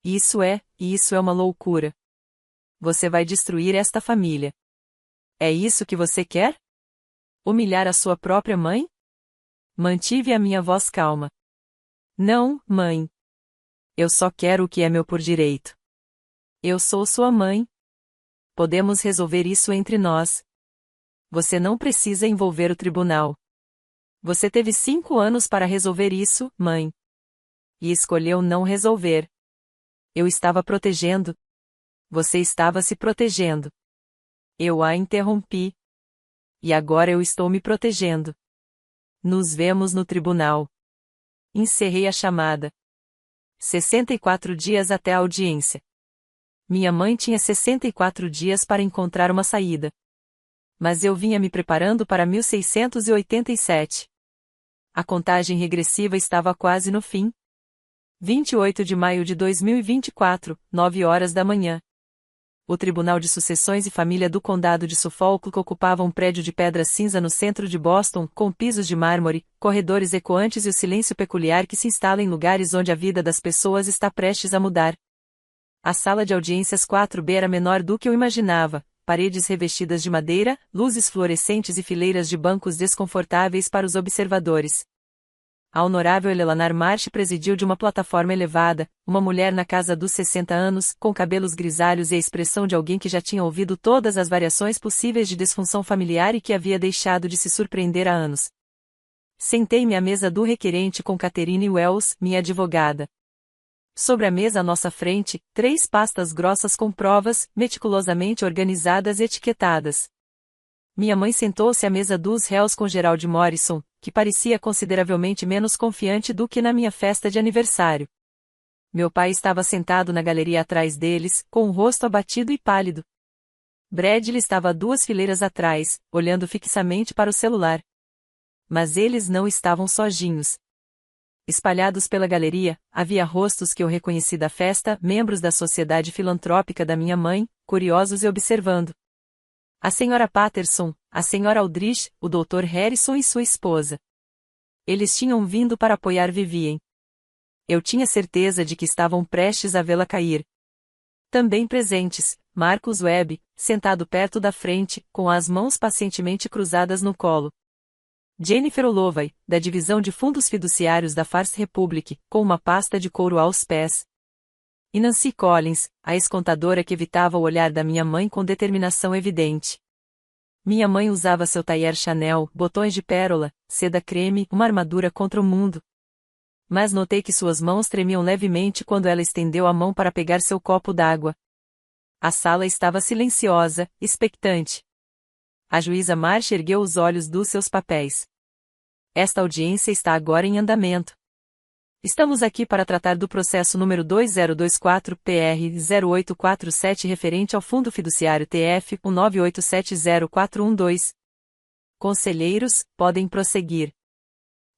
Isso é uma loucura. Você vai destruir esta família. É isso que você quer? Humilhar a sua própria mãe? Mantive a minha voz calma. Não, mãe. Eu só quero o que é meu por direito. Eu sou sua mãe. Podemos resolver isso entre nós. Você não precisa envolver o tribunal. Você teve 5 anos para resolver isso, mãe. E escolheu não resolver. Eu estava protegendo. Você estava se protegendo. Eu a interrompi. E agora eu estou me protegendo. Nos vemos no tribunal. Encerrei a chamada. 64 dias até a audiência. Minha mãe tinha 64 dias para encontrar uma saída. Mas eu vinha me preparando para 1687. A contagem regressiva estava quase no fim. 28 de maio de 2024, 9 horas da manhã. O Tribunal de Sucessões e Família do Condado de Suffolk ocupava um prédio de pedra cinza no centro de Boston, com pisos de mármore, corredores ecoantes e o silêncio peculiar que se instala em lugares onde a vida das pessoas está prestes a mudar. A sala de audiências 4B era menor do que eu imaginava, paredes revestidas de madeira, luzes fluorescentes e fileiras de bancos desconfortáveis para os observadores. A honorável Eleanor Marsh presidiu de uma plataforma elevada, uma mulher na casa dos 60 anos, com cabelos grisalhos e a expressão de alguém que já tinha ouvido todas as variações possíveis de disfunção familiar e que havia deixado de se surpreender há anos. Sentei-me à mesa do requerente com Catherine Wells, minha advogada. Sobre a mesa à nossa frente, 3 pastas grossas com provas, meticulosamente organizadas e etiquetadas. Minha mãe sentou-se à mesa dos réus com Gerald Morrison, que parecia consideravelmente menos confiante do que na minha festa de aniversário. Meu pai estava sentado na galeria atrás deles, com o rosto abatido e pálido. Bradley estava a 2 fileiras atrás, olhando fixamente para o celular. Mas eles não estavam sozinhos. Espalhados pela galeria, havia rostos que eu reconheci da festa, membros da sociedade filantrópica da minha mãe, curiosos e observando. A senhora Patterson, a senhora Aldrich, o Dr. Harrison e sua esposa. Eles tinham vindo para apoiar Vivian. Eu tinha certeza de que estavam prestes a vê-la cair. Também presentes, Marcus Webb, sentado perto da frente, com as mãos pacientemente cruzadas no colo. Jennifer Holloway, da divisão de fundos fiduciários da First Republic, com uma pasta de couro aos pés. E Nancy Collins, a ex-contadora que evitava o olhar da minha mãe com determinação evidente. Minha mãe usava seu tailleur Chanel, botões de pérola, seda creme, uma armadura contra o mundo. Mas notei que suas mãos tremiam levemente quando ela estendeu a mão para pegar seu copo d'água. A sala estava silenciosa, expectante. A juíza Marsh ergueu os olhos dos seus papéis. Esta audiência está agora em andamento. Estamos aqui para tratar do processo número 2024-PR-0847 referente ao Fundo Fiduciário TF 198704112. Conselheiros, podem prosseguir.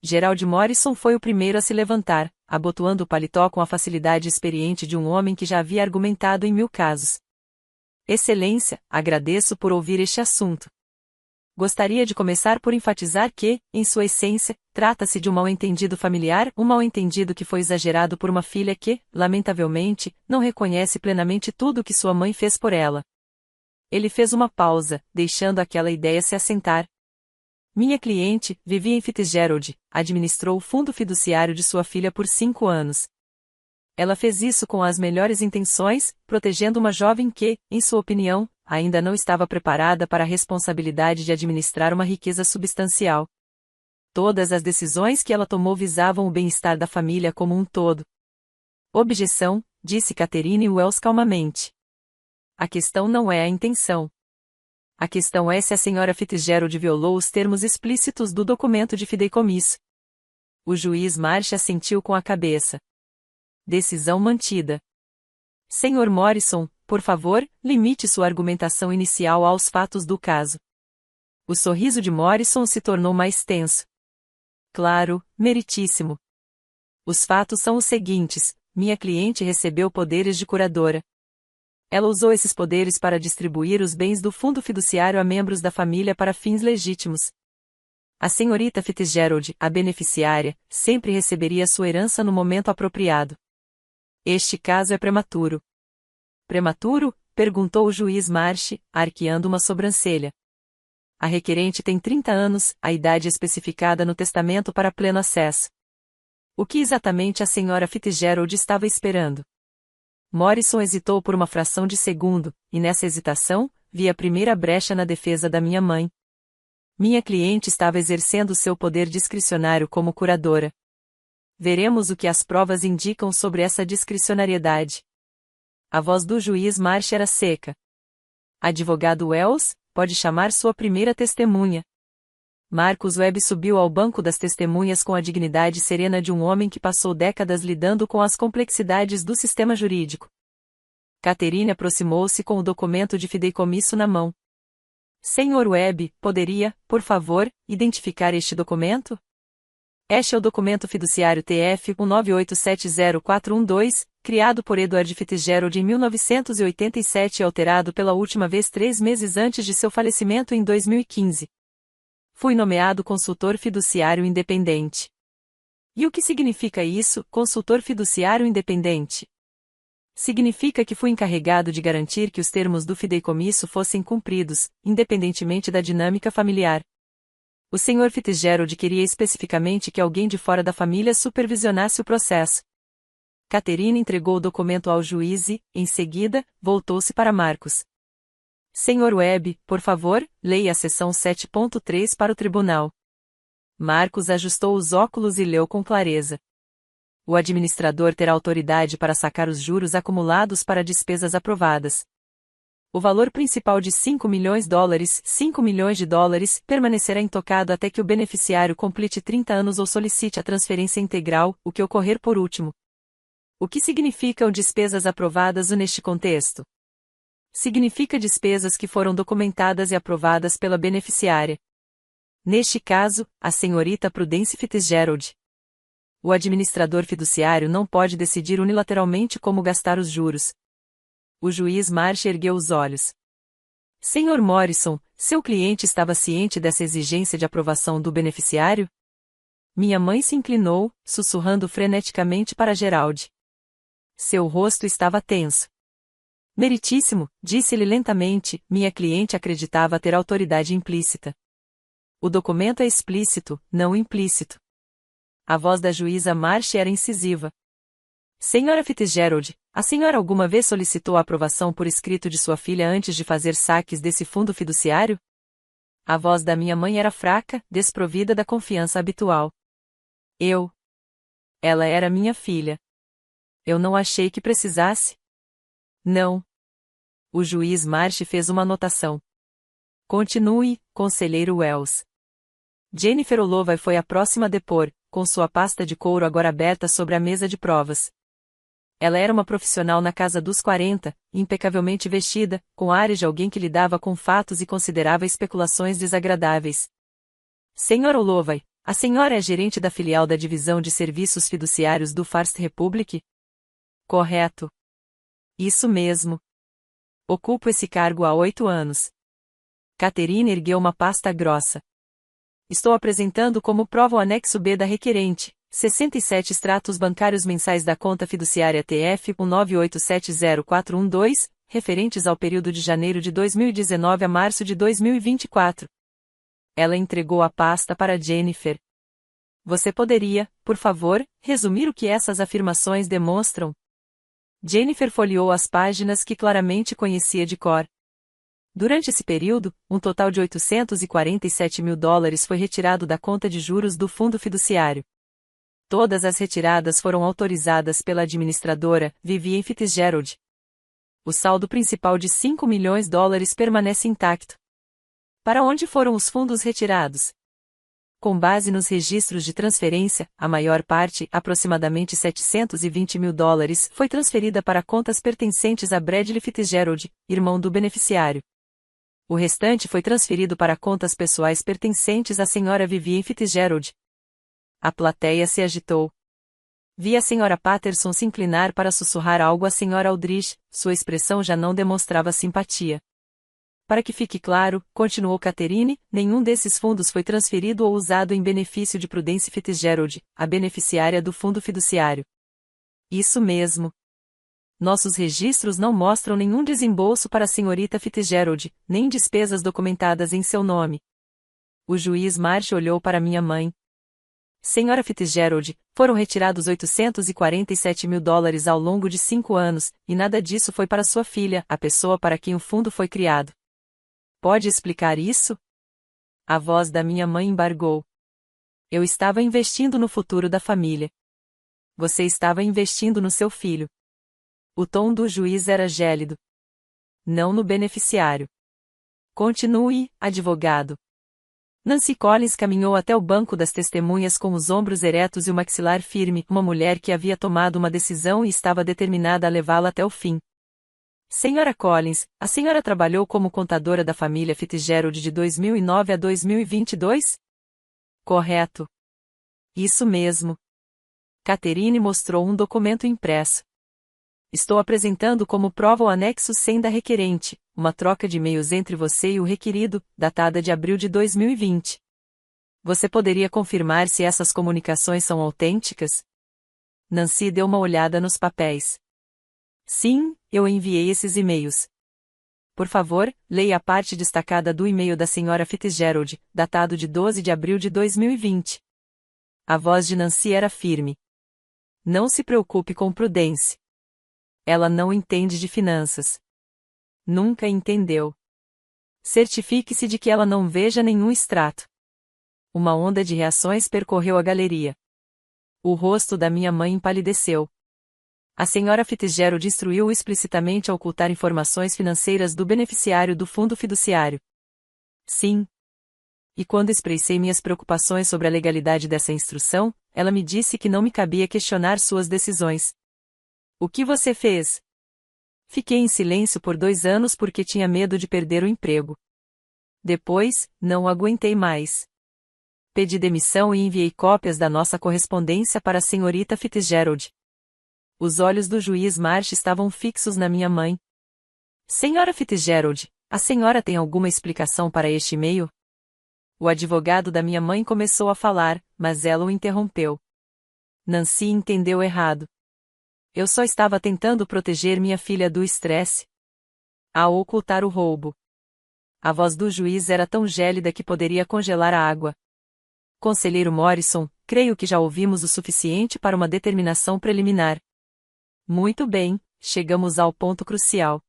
Gerald Morrison foi o primeiro a se levantar, abotoando o paletó com a facilidade experiente de um homem que já havia argumentado em 1000 casos. Excelência, agradeço por ouvir este assunto. Gostaria de começar por enfatizar que, em sua essência, trata-se de um mal-entendido familiar, um mal-entendido que foi exagerado por uma filha que, lamentavelmente, não reconhece plenamente tudo o que sua mãe fez por ela. Ele fez uma pausa, deixando aquela ideia se assentar. Minha cliente, Vivian Fitzgerald, administrou o fundo fiduciário de sua filha por 5 anos. Ela fez isso com as melhores intenções, protegendo uma jovem que, em sua opinião, ainda não estava preparada para a responsabilidade de administrar uma riqueza substancial. Todas as decisões que ela tomou visavam o bem-estar da família como um todo. Objeção, disse Catherine Wells calmamente. A questão não é a intenção. A questão é se a senhora Fitzgerald violou os termos explícitos do documento de fideicomisso. O juiz Marsh assentiu com a cabeça. Decisão mantida. Senhor Morrison, por favor, limite sua argumentação inicial aos fatos do caso. O sorriso de Morrison se tornou mais tenso. Claro, meritíssimo. Os fatos são os seguintes: minha cliente recebeu poderes de curadora. Ela usou esses poderes para distribuir os bens do fundo fiduciário a membros da família para fins legítimos. A senhorita Fitzgerald, a beneficiária, sempre receberia sua herança no momento apropriado. Este caso é prematuro. Prematuro? Perguntou o juiz Marsh, arqueando uma sobrancelha. A requerente tem 30 anos, a idade especificada no testamento para pleno acesso. O que exatamente a senhora Fitzgerald estava esperando? Morrison hesitou por uma fração de segundo, e nessa hesitação, vi a primeira brecha na defesa da minha mãe. Minha cliente estava exercendo seu poder discricionário como curadora. Veremos o que as provas indicam sobre essa discricionariedade. A voz do juiz Marsh era seca. Advogado Wells, pode chamar sua primeira testemunha. Marcus Webb subiu ao banco das testemunhas com a dignidade serena de um homem que passou décadas lidando com as complexidades do sistema jurídico. Catherine aproximou-se com o documento de fideicomisso na mão. Senhor Webb, poderia, por favor, identificar este documento? Este é o documento fiduciário TF 198704112, criado por Edward Fitzgerald em 1987 e alterado pela última vez 3 meses antes de seu falecimento em 2015. Fui nomeado consultor fiduciário independente. E o que significa isso, consultor fiduciário independente? Significa que fui encarregado de garantir que os termos do fideicomisso fossem cumpridos, independentemente da dinâmica familiar. O Sr. Fitzgerald queria especificamente que alguém de fora da família supervisionasse o processo. Catherine entregou o documento ao juiz e, em seguida, voltou-se para Marcus. Sr. Webb, por favor, leia a seção 7.3 para o tribunal. Marcus ajustou os óculos e leu com clareza. O administrador terá autoridade para sacar os juros acumulados para despesas aprovadas. O valor principal de $5 milhões, $5 milhões, permanecerá intocado até que o beneficiário complete 30 anos ou solicite a transferência integral, o que ocorrer por último. O que significam despesas aprovadas neste contexto? Significa despesas que foram documentadas e aprovadas pela beneficiária. Neste caso, a senhorita Prudence Fitzgerald. O administrador fiduciário não pode decidir unilateralmente como gastar os juros. O juiz Marsh ergueu os olhos. Sr. Morrison, seu cliente estava ciente dessa exigência de aprovação do beneficiário? Minha mãe se inclinou, sussurrando freneticamente para Gerald. Seu rosto estava tenso. Meritíssimo, disse-lhe lentamente, minha cliente acreditava ter autoridade implícita. O documento é explícito, não implícito. A voz da juíza Marsh era incisiva. Senhora Fitzgerald, a senhora alguma vez solicitou a aprovação por escrito de sua filha antes de fazer saques desse fundo fiduciário? A voz da minha mãe era fraca, desprovida da confiança habitual. Ela era minha filha. Eu não achei que precisasse. Não. O juiz Marsh fez uma anotação. Continue, conselheiro Wells. Jennifer Holloway foi a próxima a depor, com sua pasta de couro agora aberta sobre a mesa de provas. Ela era uma profissional na casa dos 40, impecavelmente vestida, com ares de alguém que lidava com fatos e considerava especulações desagradáveis. Senhora Holloway, a senhora é gerente da filial da Divisão de Serviços Fiduciários do First Republic? Correto. Isso mesmo. Ocupo esse cargo há 8 anos. Catherine ergueu uma pasta grossa. Estou apresentando como prova o anexo B da requerente, 67 extratos bancários mensais da conta fiduciária TF 198704112, referentes ao período de janeiro de 2019 a março de 2024. Ela entregou a pasta para Jennifer. Você poderia, por favor, resumir o que essas afirmações demonstram? Jennifer folheou as páginas que claramente conhecia de cor. Durante esse período, um total de $847 mil foi retirado da conta de juros do fundo fiduciário. Todas as retiradas foram autorizadas pela administradora, Vivian Fitzgerald. O saldo principal de $5 milhões permanece intacto. Para onde foram os fundos retirados? Com base nos registros de transferência, a maior parte, aproximadamente $720 mil, foi transferida para contas pertencentes a Bradley Fitzgerald, irmão do beneficiário. O restante foi transferido para contas pessoais pertencentes à senhora Vivian Fitzgerald. A plateia se agitou. Vi a senhora Patterson se inclinar para sussurrar algo à senhora Aldrich, sua expressão já não demonstrava simpatia. Para que fique claro, continuou Catherine, nenhum desses fundos foi transferido ou usado em benefício de Prudence Fitzgerald, a beneficiária do fundo fiduciário. Isso mesmo. Nossos registros não mostram nenhum desembolso para a senhorita Fitzgerald, nem despesas documentadas em seu nome. O juiz Marsh olhou para minha mãe. Senhora Fitzgerald, foram retirados $847 mil ao longo de 5 anos, e nada disso foi para sua filha, a pessoa para quem o fundo foi criado. Pode explicar isso? A voz da minha mãe embargou. Eu estava investindo no futuro da família. Você estava investindo no seu filho. O tom do juiz era gélido. Não no beneficiário. Continue, advogado. Nancy Collins caminhou até o banco das testemunhas com os ombros eretos e o maxilar firme, uma mulher que havia tomado uma decisão e estava determinada a levá-la até o fim. Senhora Collins, a senhora trabalhou como contadora da família Fitzgerald de 2009 a 2022? Correto. Isso mesmo. Catherine mostrou um documento impresso. Estou apresentando como prova o anexo 100 da requerente, uma troca de e-mails entre você e o requerido, datada de abril de 2020. Você poderia confirmar se essas comunicações são autênticas? Nancy deu uma olhada nos papéis. Sim, eu enviei esses e-mails. Por favor, leia a parte destacada do e-mail da senhora Fitzgerald, datado de 12 de abril de 2020. A voz de Nancy era firme. Não se preocupe com Prudence. Ela não entende de finanças. Nunca entendeu. Certifique-se de que ela não veja nenhum extrato. Uma onda de reações percorreu a galeria. O rosto da minha mãe empalideceu. A senhora Fitzgerald instruiu explicitamente a ocultar informações financeiras do beneficiário do fundo fiduciário. Sim. E quando expressei minhas preocupações sobre a legalidade dessa instrução, ela me disse que não me cabia questionar suas decisões. O que você fez? Fiquei em silêncio por 2 anos porque tinha medo de perder o emprego. Depois, não aguentei mais. Pedi demissão e enviei cópias da nossa correspondência para a senhorita Fitzgerald. Os olhos do juiz Marsh estavam fixos na minha mãe. Senhora Fitzgerald, a senhora tem alguma explicação para este e-mail? O advogado da minha mãe começou a falar, mas ela o interrompeu. Nancy entendeu errado. Eu só estava tentando proteger minha filha do estresse. Ao ocultar o roubo. A voz do juiz era tão gélida que poderia congelar a água. Conselheiro Morrison, creio que já ouvimos o suficiente para uma determinação preliminar. Muito bem, chegamos ao ponto crucial.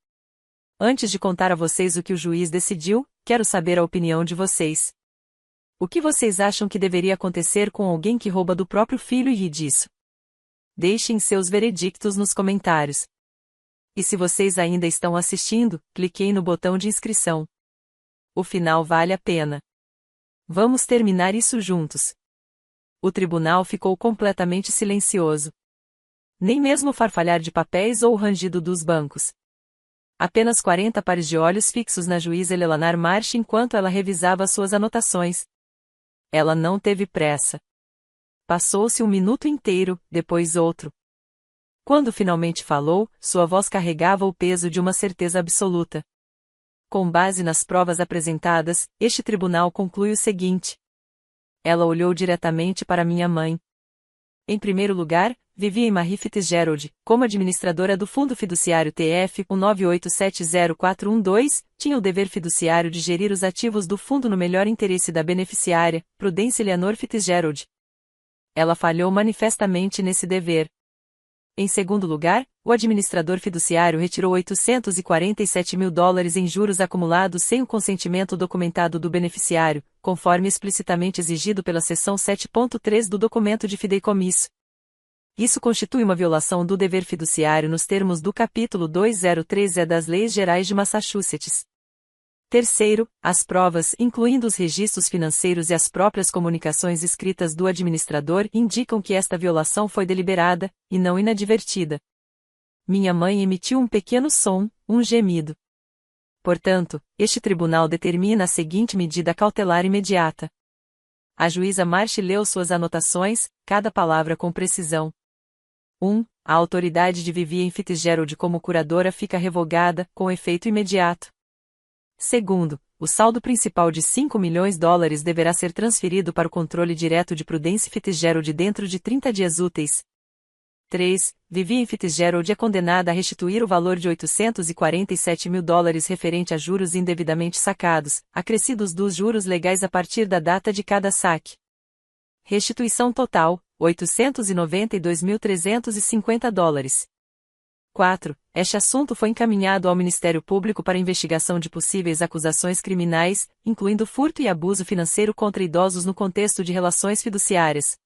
Antes de contar a vocês o que o juiz decidiu, quero saber a opinião de vocês. O que vocês acham que deveria acontecer com alguém que rouba do próprio filho e ri disso? Deixem seus veredictos nos comentários. E se vocês ainda estão assistindo, cliquem no botão de inscrição. O final vale a pena. Vamos terminar isso juntos. O tribunal ficou completamente silencioso. Nem mesmo o farfalhar de papéis ou o rangido dos bancos. Apenas 40 pares de olhos fixos na juíza Eleanor Marsh enquanto ela revisava suas anotações. Ela não teve pressa. Passou-se 1 minuto inteiro, depois outro. Quando finalmente falou, sua voz carregava o peso de uma certeza absoluta. Com base nas provas apresentadas, este tribunal conclui o seguinte. Ela olhou diretamente para minha mãe. Em primeiro lugar, Vivian Marie Fitzgerald, como administradora do Fundo Fiduciário TF 198704112, tinha o dever fiduciário de gerir os ativos do fundo no melhor interesse da beneficiária, Prudence Eleanor Fitzgerald. Ela falhou manifestamente nesse dever. Em segundo lugar, o administrador fiduciário retirou $847 mil em juros acumulados sem o consentimento documentado do beneficiário, conforme explicitamente exigido pela seção 7.3 do documento de fideicomisso. Isso constitui uma violação do dever fiduciário nos termos do capítulo 203-E das Leis Gerais de Massachusetts. Terceiro, as provas, incluindo os registros financeiros e as próprias comunicações escritas do administrador, indicam que esta violação foi deliberada, e não inadvertida. Minha mãe emitiu um pequeno som, um gemido. Portanto, este tribunal determina a seguinte medida cautelar imediata. A juíza Marsh leu suas anotações, cada palavra com precisão. 1. A autoridade de Vivian Fitzgerald como curadora fica revogada, com efeito imediato. Segundo, o saldo principal de $5 milhões deverá ser transferido para o controle direto de Prudence Fitzgerald dentro de 30 dias úteis. 3. Vivian Fitzgerald é condenada a restituir o valor de $847 mil referente a juros indevidamente sacados, acrescidos dos juros legais a partir da data de cada saque. Restituição total, $892.350. 4. Este assunto foi encaminhado ao Ministério Público para investigação de possíveis acusações criminais, incluindo furto e abuso financeiro contra idosos no contexto de relações fiduciárias.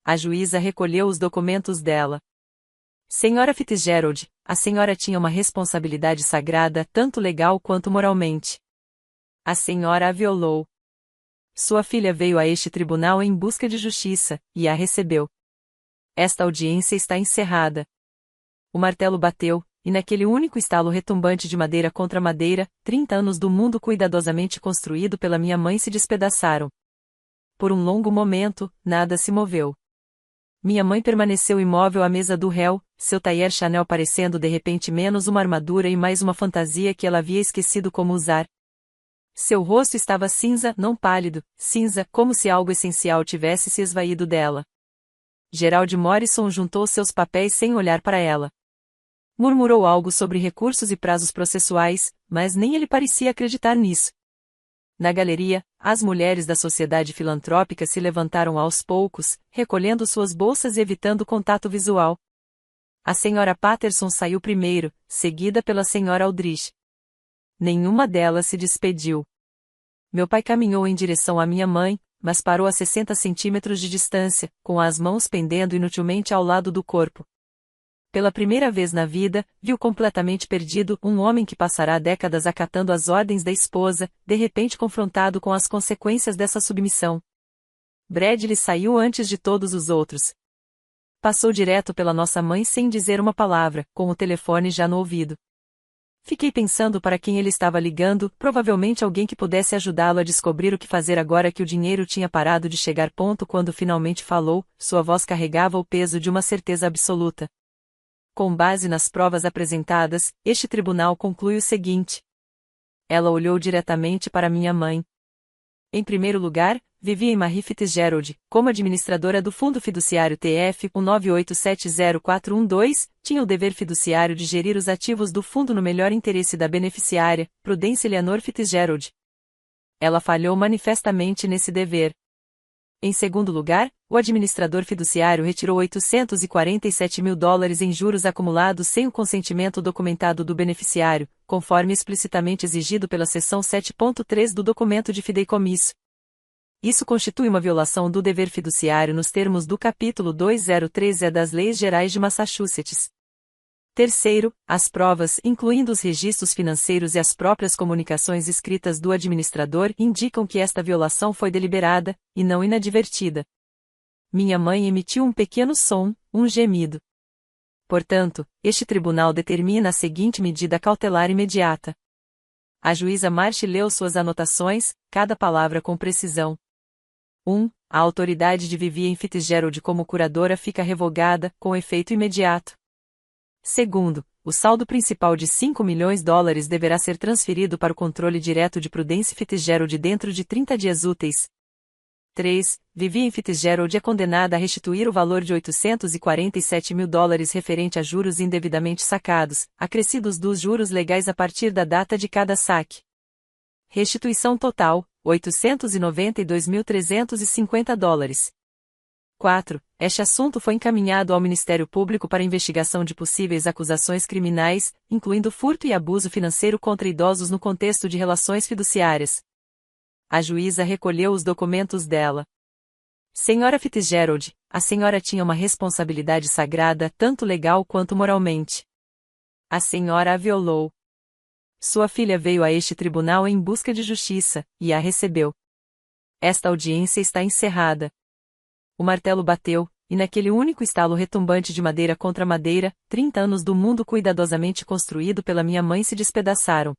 A juíza recolheu os documentos dela. Senhora Fitzgerald, a senhora tinha uma responsabilidade sagrada, tanto legal quanto moralmente. A senhora a violou. Sua filha veio a este tribunal em busca de justiça, e a recebeu. Esta audiência está encerrada. O martelo bateu, e naquele único estalo retumbante de madeira contra madeira, 30 anos do mundo cuidadosamente construído pela minha mãe se despedaçaram. Por um longo momento, nada se moveu. Minha mãe permaneceu imóvel à mesa do réu, seu tailleur Chanel parecendo de repente menos uma armadura e mais uma fantasia que ela havia esquecido como usar. Seu rosto estava cinza, não pálido, cinza, como se algo essencial tivesse se esvaído dela. Gerald Morrison juntou seus papéis sem olhar para ela. Murmurou algo sobre recursos e prazos processuais, mas nem ele parecia acreditar nisso. Na galeria, as mulheres da sociedade filantrópica se levantaram aos poucos, recolhendo suas bolsas e evitando contato visual. A senhora Patterson saiu primeiro, seguida pela senhora Aldrich. Nenhuma delas se despediu. Meu pai caminhou em direção à minha mãe, mas parou a 60 centímetros de distância, com as mãos pendendo inutilmente ao lado do corpo. Pela primeira vez na vida, viu completamente perdido um homem que passará décadas acatando as ordens da esposa, de repente confrontado com as consequências dessa submissão. Bradley saiu antes de todos os outros. Passou direto pela nossa mãe sem dizer uma palavra, com o telefone já no ouvido. Fiquei pensando para quem ele estava ligando, provavelmente alguém que pudesse ajudá-lo a descobrir o que fazer agora que o dinheiro tinha parado de chegar. Quando finalmente falou, sua voz carregava o peso de uma certeza absoluta. Com base nas provas apresentadas, este tribunal conclui o seguinte. Ela olhou diretamente para minha mãe. Em primeiro lugar, Vivian Marie Fitzgerald, como administradora do Fundo Fiduciário TF 198704112, tinha o dever fiduciário de gerir os ativos do fundo no melhor interesse da beneficiária, Prudence Eleanor Fitzgerald. Ela falhou manifestamente nesse dever. Em segundo lugar, o administrador fiduciário retirou $847 mil em juros acumulados sem o consentimento documentado do beneficiário, conforme explicitamente exigido pela seção 7.3 do documento de fideicomisso. Isso constitui uma violação do dever fiduciário nos termos do capítulo 203-E das Leis Gerais de Massachusetts. Terceiro, as provas, incluindo os registros financeiros e as próprias comunicações escritas do administrador, indicam que esta violação foi deliberada, e não inadvertida. Minha mãe emitiu um pequeno som, um gemido. Portanto, este tribunal determina a seguinte medida cautelar imediata. A juíza Marsh leu suas anotações, cada palavra com precisão. 1. A autoridade de Vivian Fitzgerald como curadora fica revogada, com efeito imediato. Segundo, o saldo principal de $5 milhões deverá ser transferido para o controle direto de Prudence Fitzgerald dentro de 30 dias úteis. 3. Vivian Fitzgerald é condenada a restituir o valor de $847 mil referente a juros indevidamente sacados, acrescidos dos juros legais a partir da data de cada saque. Restituição total, $892.350. 4. Este assunto foi encaminhado ao Ministério Público para investigação de possíveis acusações criminais, incluindo furto e abuso financeiro contra idosos no contexto de relações fiduciárias. A juíza recolheu os documentos dela. Senhora Fitzgerald, a senhora tinha uma responsabilidade sagrada, tanto legal quanto moralmente. A senhora a violou. Sua filha veio a este tribunal em busca de justiça, e a recebeu. Esta audiência está encerrada. O martelo bateu, e naquele único estalo retumbante de madeira contra madeira, 30 anos do mundo cuidadosamente construído pela minha mãe se despedaçaram.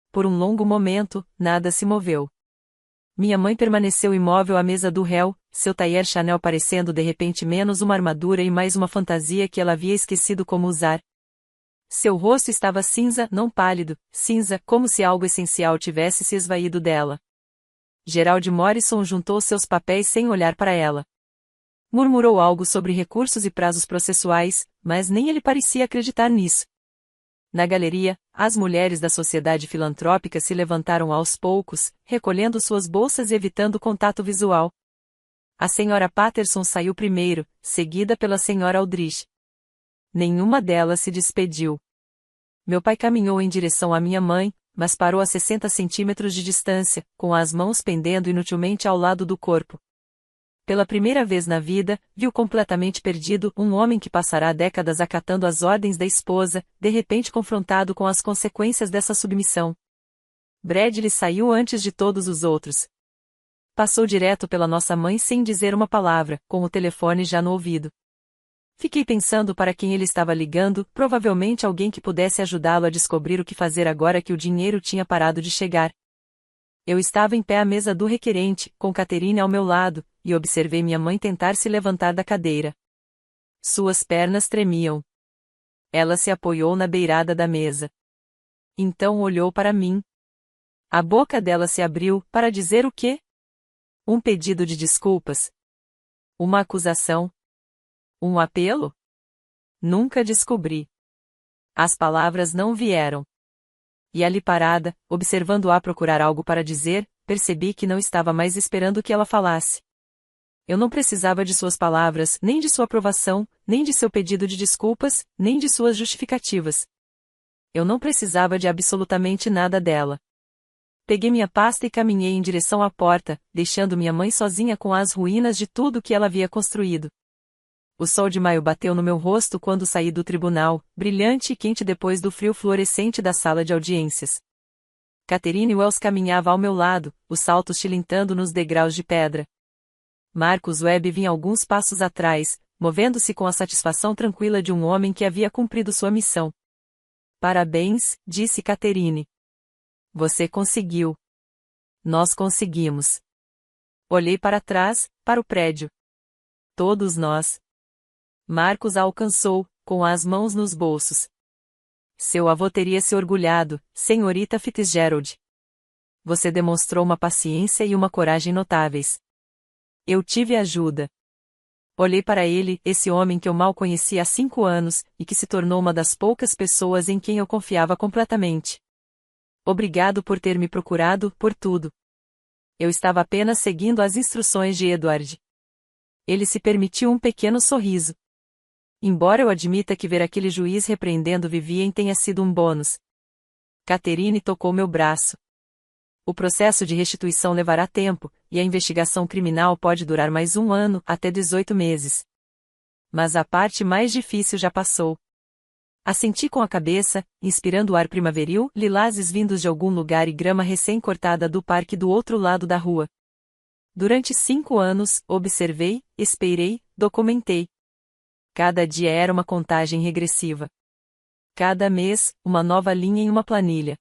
Por um longo momento, nada se moveu. Minha mãe permaneceu imóvel à mesa do réu, seu tailleur Chanel parecendo de repente menos uma armadura e mais uma fantasia que ela havia esquecido como usar. Seu rosto estava cinza, não pálido, cinza, como se algo essencial tivesse se esvaído dela. Gerald Morrison juntou seus papéis sem olhar para ela. Murmurou algo sobre recursos e prazos processuais, mas nem ele parecia acreditar nisso. Na galeria, as mulheres da sociedade filantrópica se levantaram aos poucos, recolhendo suas bolsas e evitando contato visual. A senhora Patterson saiu primeiro, seguida pela senhora Aldrich. Nenhuma delas se despediu. Meu pai caminhou em direção à minha mãe, mas parou a 60 centímetros de distância, com as mãos pendendo inutilmente ao lado do corpo. Pela primeira vez na vida, viu completamente perdido um homem que passará décadas acatando as ordens da esposa, de repente confrontado com as consequências dessa submissão. Bradley saiu antes de todos os outros. Passou direto pela nossa mãe sem dizer uma palavra, com o telefone já no ouvido. Fiquei pensando para quem ele estava ligando, provavelmente alguém que pudesse ajudá-lo a descobrir o que fazer agora que o dinheiro tinha parado de chegar. Eu estava em pé à mesa do requerente, com Catherine ao meu lado, e observei minha mãe tentar se levantar da cadeira. Suas pernas tremiam. Ela se apoiou na beirada da mesa. Então olhou para mim. A boca dela se abriu, para dizer o quê? Um pedido de desculpas? Uma acusação? Um apelo? Nunca descobri. As palavras não vieram. E ali parada, observando-a procurar algo para dizer, percebi que não estava mais esperando que ela falasse. Eu não precisava de suas palavras, nem de sua aprovação, nem de seu pedido de desculpas, nem de suas justificativas. Eu não precisava de absolutamente nada dela. Peguei minha pasta e caminhei em direção à porta, deixando minha mãe sozinha com as ruínas de tudo que ela havia construído. O sol de maio bateu no meu rosto quando saí do tribunal, brilhante e quente depois do frio fluorescente da sala de audiências. Catherine Wells caminhava ao meu lado, os saltos tilintando nos degraus de pedra. Marcus Webb vinha alguns passos atrás, movendo-se com a satisfação tranquila de um homem que havia cumprido sua missão. Parabéns, disse Catherine. Você conseguiu. Nós conseguimos. Olhei para trás, para o prédio. Todos nós. Marcus a alcançou, com as mãos nos bolsos. Seu avô teria se orgulhado, senhorita Fitzgerald. Você demonstrou uma paciência e uma coragem notáveis. Eu tive ajuda. Olhei para ele, esse homem que eu mal conhecia há 5 anos, e que se tornou uma das poucas pessoas em quem eu confiava completamente. Obrigado por ter me procurado, por tudo. Eu estava apenas seguindo as instruções de Edward. Ele se permitiu um pequeno sorriso. Embora eu admita que ver aquele juiz repreendendo Vivien tenha sido um bônus. Catherine tocou meu braço. O processo de restituição levará tempo, e a investigação criminal pode durar mais 1 ano, até 18 meses. Mas a parte mais difícil já passou. Assenti com a cabeça, inspirando o ar primaveril, lilazes vindos de algum lugar e grama recém-cortada do parque do outro lado da rua. Durante 5 anos, observei, esperei, documentei. Cada dia era uma contagem regressiva. Cada mês, uma nova linha em uma planilha.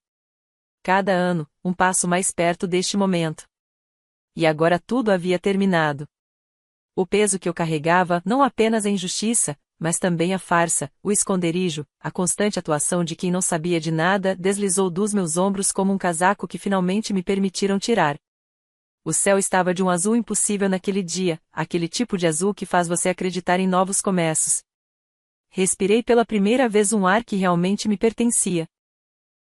Cada ano, um passo mais perto deste momento. E agora tudo havia terminado. O peso que eu carregava, não apenas a injustiça, mas também a farsa, o esconderijo, a constante atuação de quem não sabia de nada, deslizou dos meus ombros como um casaco que finalmente me permitiram tirar. O céu estava de um azul impossível naquele dia, aquele tipo de azul que faz você acreditar em novos começos. Respirei pela primeira vez um ar que realmente me pertencia.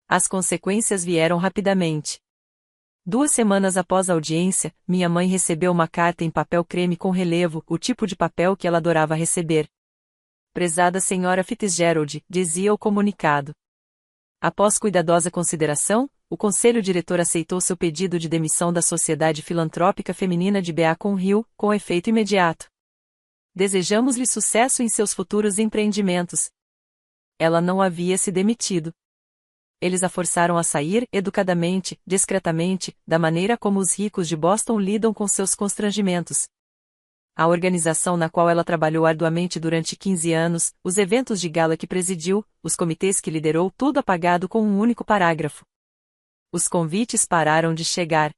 As consequências vieram rapidamente. 2 semanas após a audiência, minha mãe recebeu uma carta em papel creme com relevo, o tipo de papel que ela adorava receber. Prezada senhora Fitzgerald, dizia o comunicado. Após cuidadosa consideração, o conselho diretor aceitou seu pedido de demissão da Sociedade Filantrópica Feminina de Beacon Hill, com efeito imediato. Desejamos-lhe sucesso em seus futuros empreendimentos. Ela não havia se demitido. Eles a forçaram a sair, educadamente, discretamente, da maneira como os ricos de Boston lidam com seus constrangimentos. A organização na qual ela trabalhou arduamente durante 15 anos, os eventos de gala que presidiu, os comitês que liderou, tudo apagado com um único parágrafo. Os convites pararam de chegar.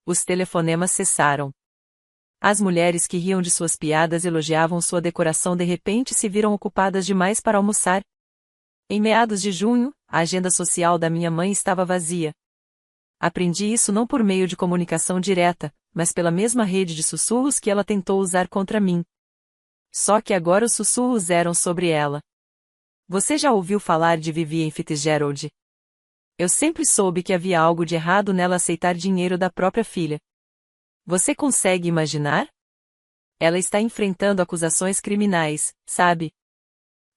Os telefonemas cessaram. As mulheres que riam de suas piadas e elogiavam sua decoração de repente se viram ocupadas demais para almoçar. Em meados de junho, a agenda social da minha mãe estava vazia. Aprendi isso não por meio de comunicação direta, mas pela mesma rede de sussurros que ela tentou usar contra mim. Só que agora os sussurros eram sobre ela. Você já ouviu falar de Vivian Fitzgerald? Eu sempre soube que havia algo de errado nela aceitar dinheiro da própria filha. Você consegue imaginar? Ela está enfrentando acusações criminais, sabe?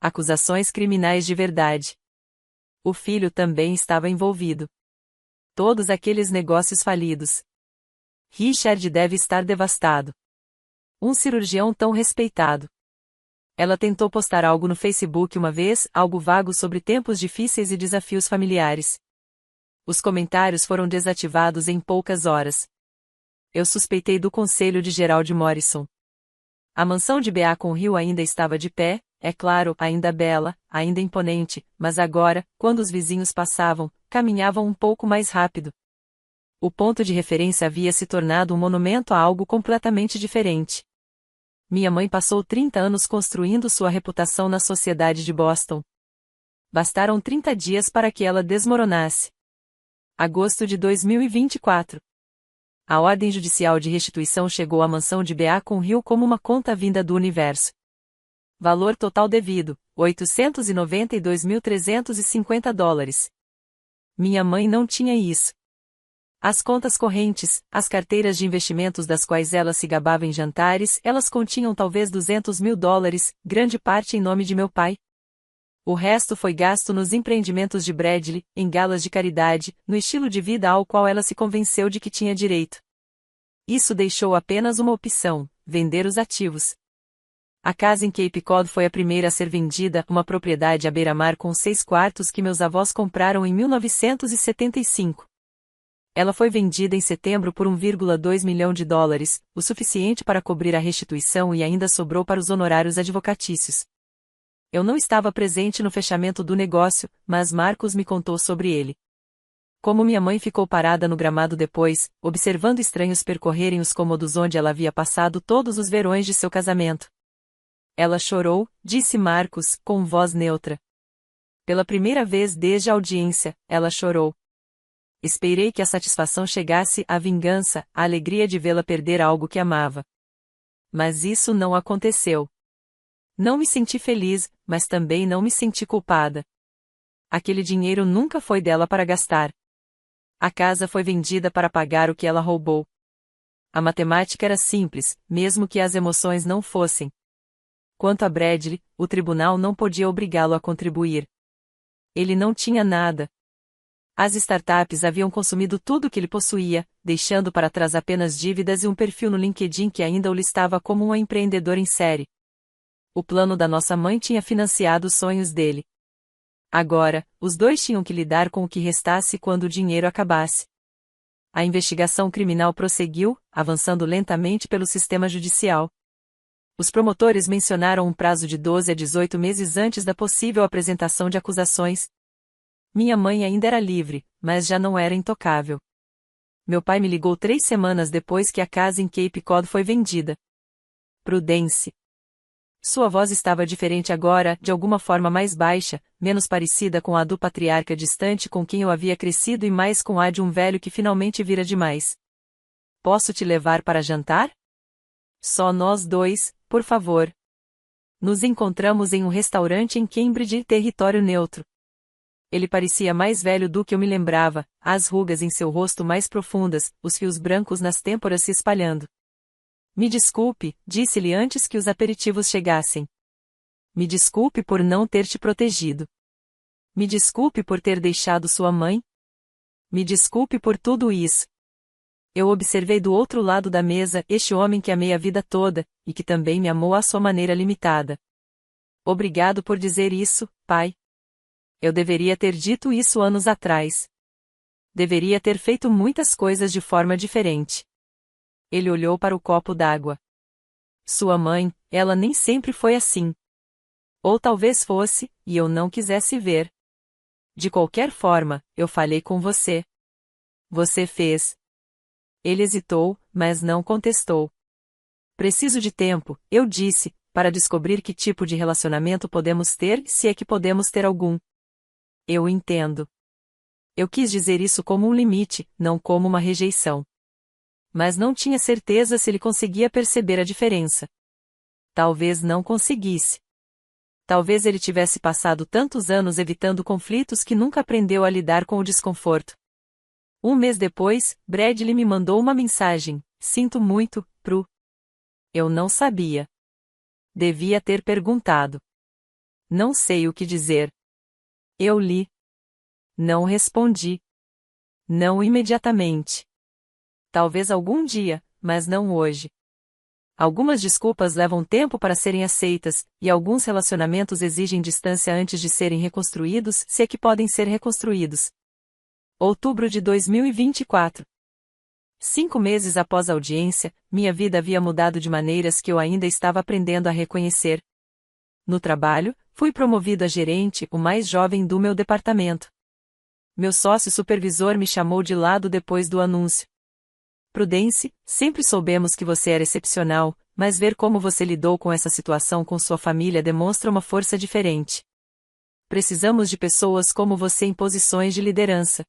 Acusações criminais de verdade. O filho também estava envolvido. Todos aqueles negócios falidos. Richard deve estar devastado. Um cirurgião tão respeitado. Ela tentou postar algo no Facebook uma vez, algo vago sobre tempos difíceis e desafios familiares. Os comentários foram desativados em poucas horas. Eu suspeitei do conselho de Gerald Morrison. A mansão de Beacon Hill ainda estava de pé, é claro, ainda bela, ainda imponente, mas agora, quando os vizinhos passavam, caminhavam um pouco mais rápido. O ponto de referência havia se tornado um monumento a algo completamente diferente. Minha mãe passou 30 anos construindo sua reputação na sociedade de Boston. Bastaram 30 dias para que ela desmoronasse. Agosto de 2024. A ordem judicial de restituição chegou à mansão de Beacon Hill como uma conta vinda do universo. Valor total devido, $892.350. Minha mãe não tinha isso. As contas correntes, as carteiras de investimentos das quais ela se gabava em jantares, elas continham talvez $200.000, grande parte em nome de meu pai. O resto foi gasto nos empreendimentos de Bradley, em galas de caridade, no estilo de vida ao qual ela se convenceu de que tinha direito. Isso deixou apenas uma opção: vender os ativos. A casa em Cape Cod foi a primeira a ser vendida, uma propriedade à beira-mar com 6 quartos que meus avós compraram em 1975. Ela foi vendida em setembro por $1,2 milhão, o suficiente para cobrir a restituição e ainda sobrou para os honorários advocatícios. Eu não estava presente no fechamento do negócio, mas Marcos me contou sobre ele. Como minha mãe ficou parada no gramado depois, observando estranhos percorrerem os cômodos onde ela havia passado todos os verões de seu casamento. Ela chorou, disse Marcos, com voz neutra. Pela primeira vez desde a audiência, ela chorou. Esperei que a satisfação chegasse, a vingança, a alegria de vê-la perder algo que amava. Mas isso não aconteceu. Não me senti feliz, mas também não me senti culpada. Aquele dinheiro nunca foi dela para gastar. A casa foi vendida para pagar o que ela roubou. A matemática era simples, mesmo que as emoções não fossem. Quanto a Bradley, o tribunal não podia obrigá-lo a contribuir. Ele não tinha nada. As startups haviam consumido tudo que ele possuía, deixando para trás apenas dívidas e um perfil no LinkedIn que ainda o listava como um empreendedor em série. O plano da nossa mãe tinha financiado os sonhos dele. Agora, os dois tinham que lidar com o que restasse quando o dinheiro acabasse. A investigação criminal prosseguiu, avançando lentamente pelo sistema judicial. Os promotores mencionaram um prazo de 12 a 18 meses antes da possível apresentação de acusações. Minha mãe ainda era livre, mas já não era intocável. Meu pai me ligou 3 semanas depois que a casa em Cape Cod foi vendida. Prudence. Sua voz estava diferente agora, de alguma forma mais baixa, menos parecida com a do patriarca distante com quem eu havia crescido e mais com a de um velho que finalmente vira demais. Posso te levar para jantar? Só nós dois, por favor. Nos encontramos em um restaurante em Cambridge, território neutro. Ele parecia mais velho do que eu me lembrava, as rugas em seu rosto mais profundas, os fios brancos nas têmporas se espalhando. Me desculpe, disse-lhe antes que os aperitivos chegassem. Me desculpe por não ter te protegido. Me desculpe por ter deixado sua mãe. Me desculpe por tudo isso. Eu observei do outro lado da mesa este homem que amei a vida toda, e que também me amou à sua maneira limitada. Obrigado por dizer isso, pai. Eu deveria ter dito isso anos atrás. Deveria ter feito muitas coisas de forma diferente. Ele olhou para o copo d'água. Sua mãe, ela nem sempre foi assim. Ou talvez fosse, e eu não quisesse ver. De qualquer forma, eu falei com você. Você fez. Ele hesitou, mas não contestou. Preciso de tempo, eu disse, para descobrir que tipo de relacionamento podemos ter, se é que podemos ter algum. Eu entendo. Eu quis dizer isso como um limite, não como uma rejeição. Mas não tinha certeza se ele conseguia perceber a diferença. Talvez não conseguisse. Talvez ele tivesse passado tantos anos evitando conflitos que nunca aprendeu a lidar com o desconforto. Um mês depois, Bradley me mandou uma mensagem: sinto muito, Pru. Eu não sabia. Devia ter perguntado. Não sei o que dizer. Eu li. Não respondi. Não imediatamente. Talvez algum dia, mas não hoje. Algumas desculpas levam tempo para serem aceitas, e alguns relacionamentos exigem distância antes de serem reconstruídos, se é que podem ser reconstruídos. Outubro de 2024. 5 meses após a audiência, minha vida havia mudado de maneiras que eu ainda estava aprendendo a reconhecer. No trabalho, fui promovido a gerente, o mais jovem do meu departamento. Meu sócio supervisor me chamou de lado depois do anúncio. Prudence, sempre soubemos que você era excepcional, mas ver como você lidou com essa situação com sua família demonstra uma força diferente. Precisamos de pessoas como você em posições de liderança.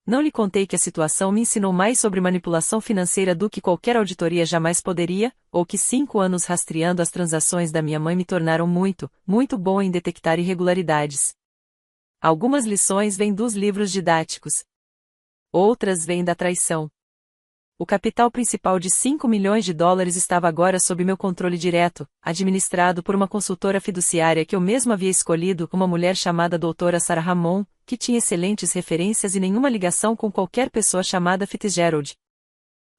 Não lhe contei que a situação me ensinou mais sobre manipulação financeira do que qualquer auditoria jamais poderia, ou que 5 anos rastreando as transações da minha mãe me tornaram muito, muito bom em detectar irregularidades. Algumas lições vêm dos livros didáticos. Outras vêm da traição. O capital principal de 5 milhões de dólares estava agora sob meu controle direto, administrado por uma consultora fiduciária que eu mesmo havia escolhido, uma mulher chamada doutora Sarah Ramon, que tinha excelentes referências e nenhuma ligação com qualquer pessoa chamada Fitzgerald.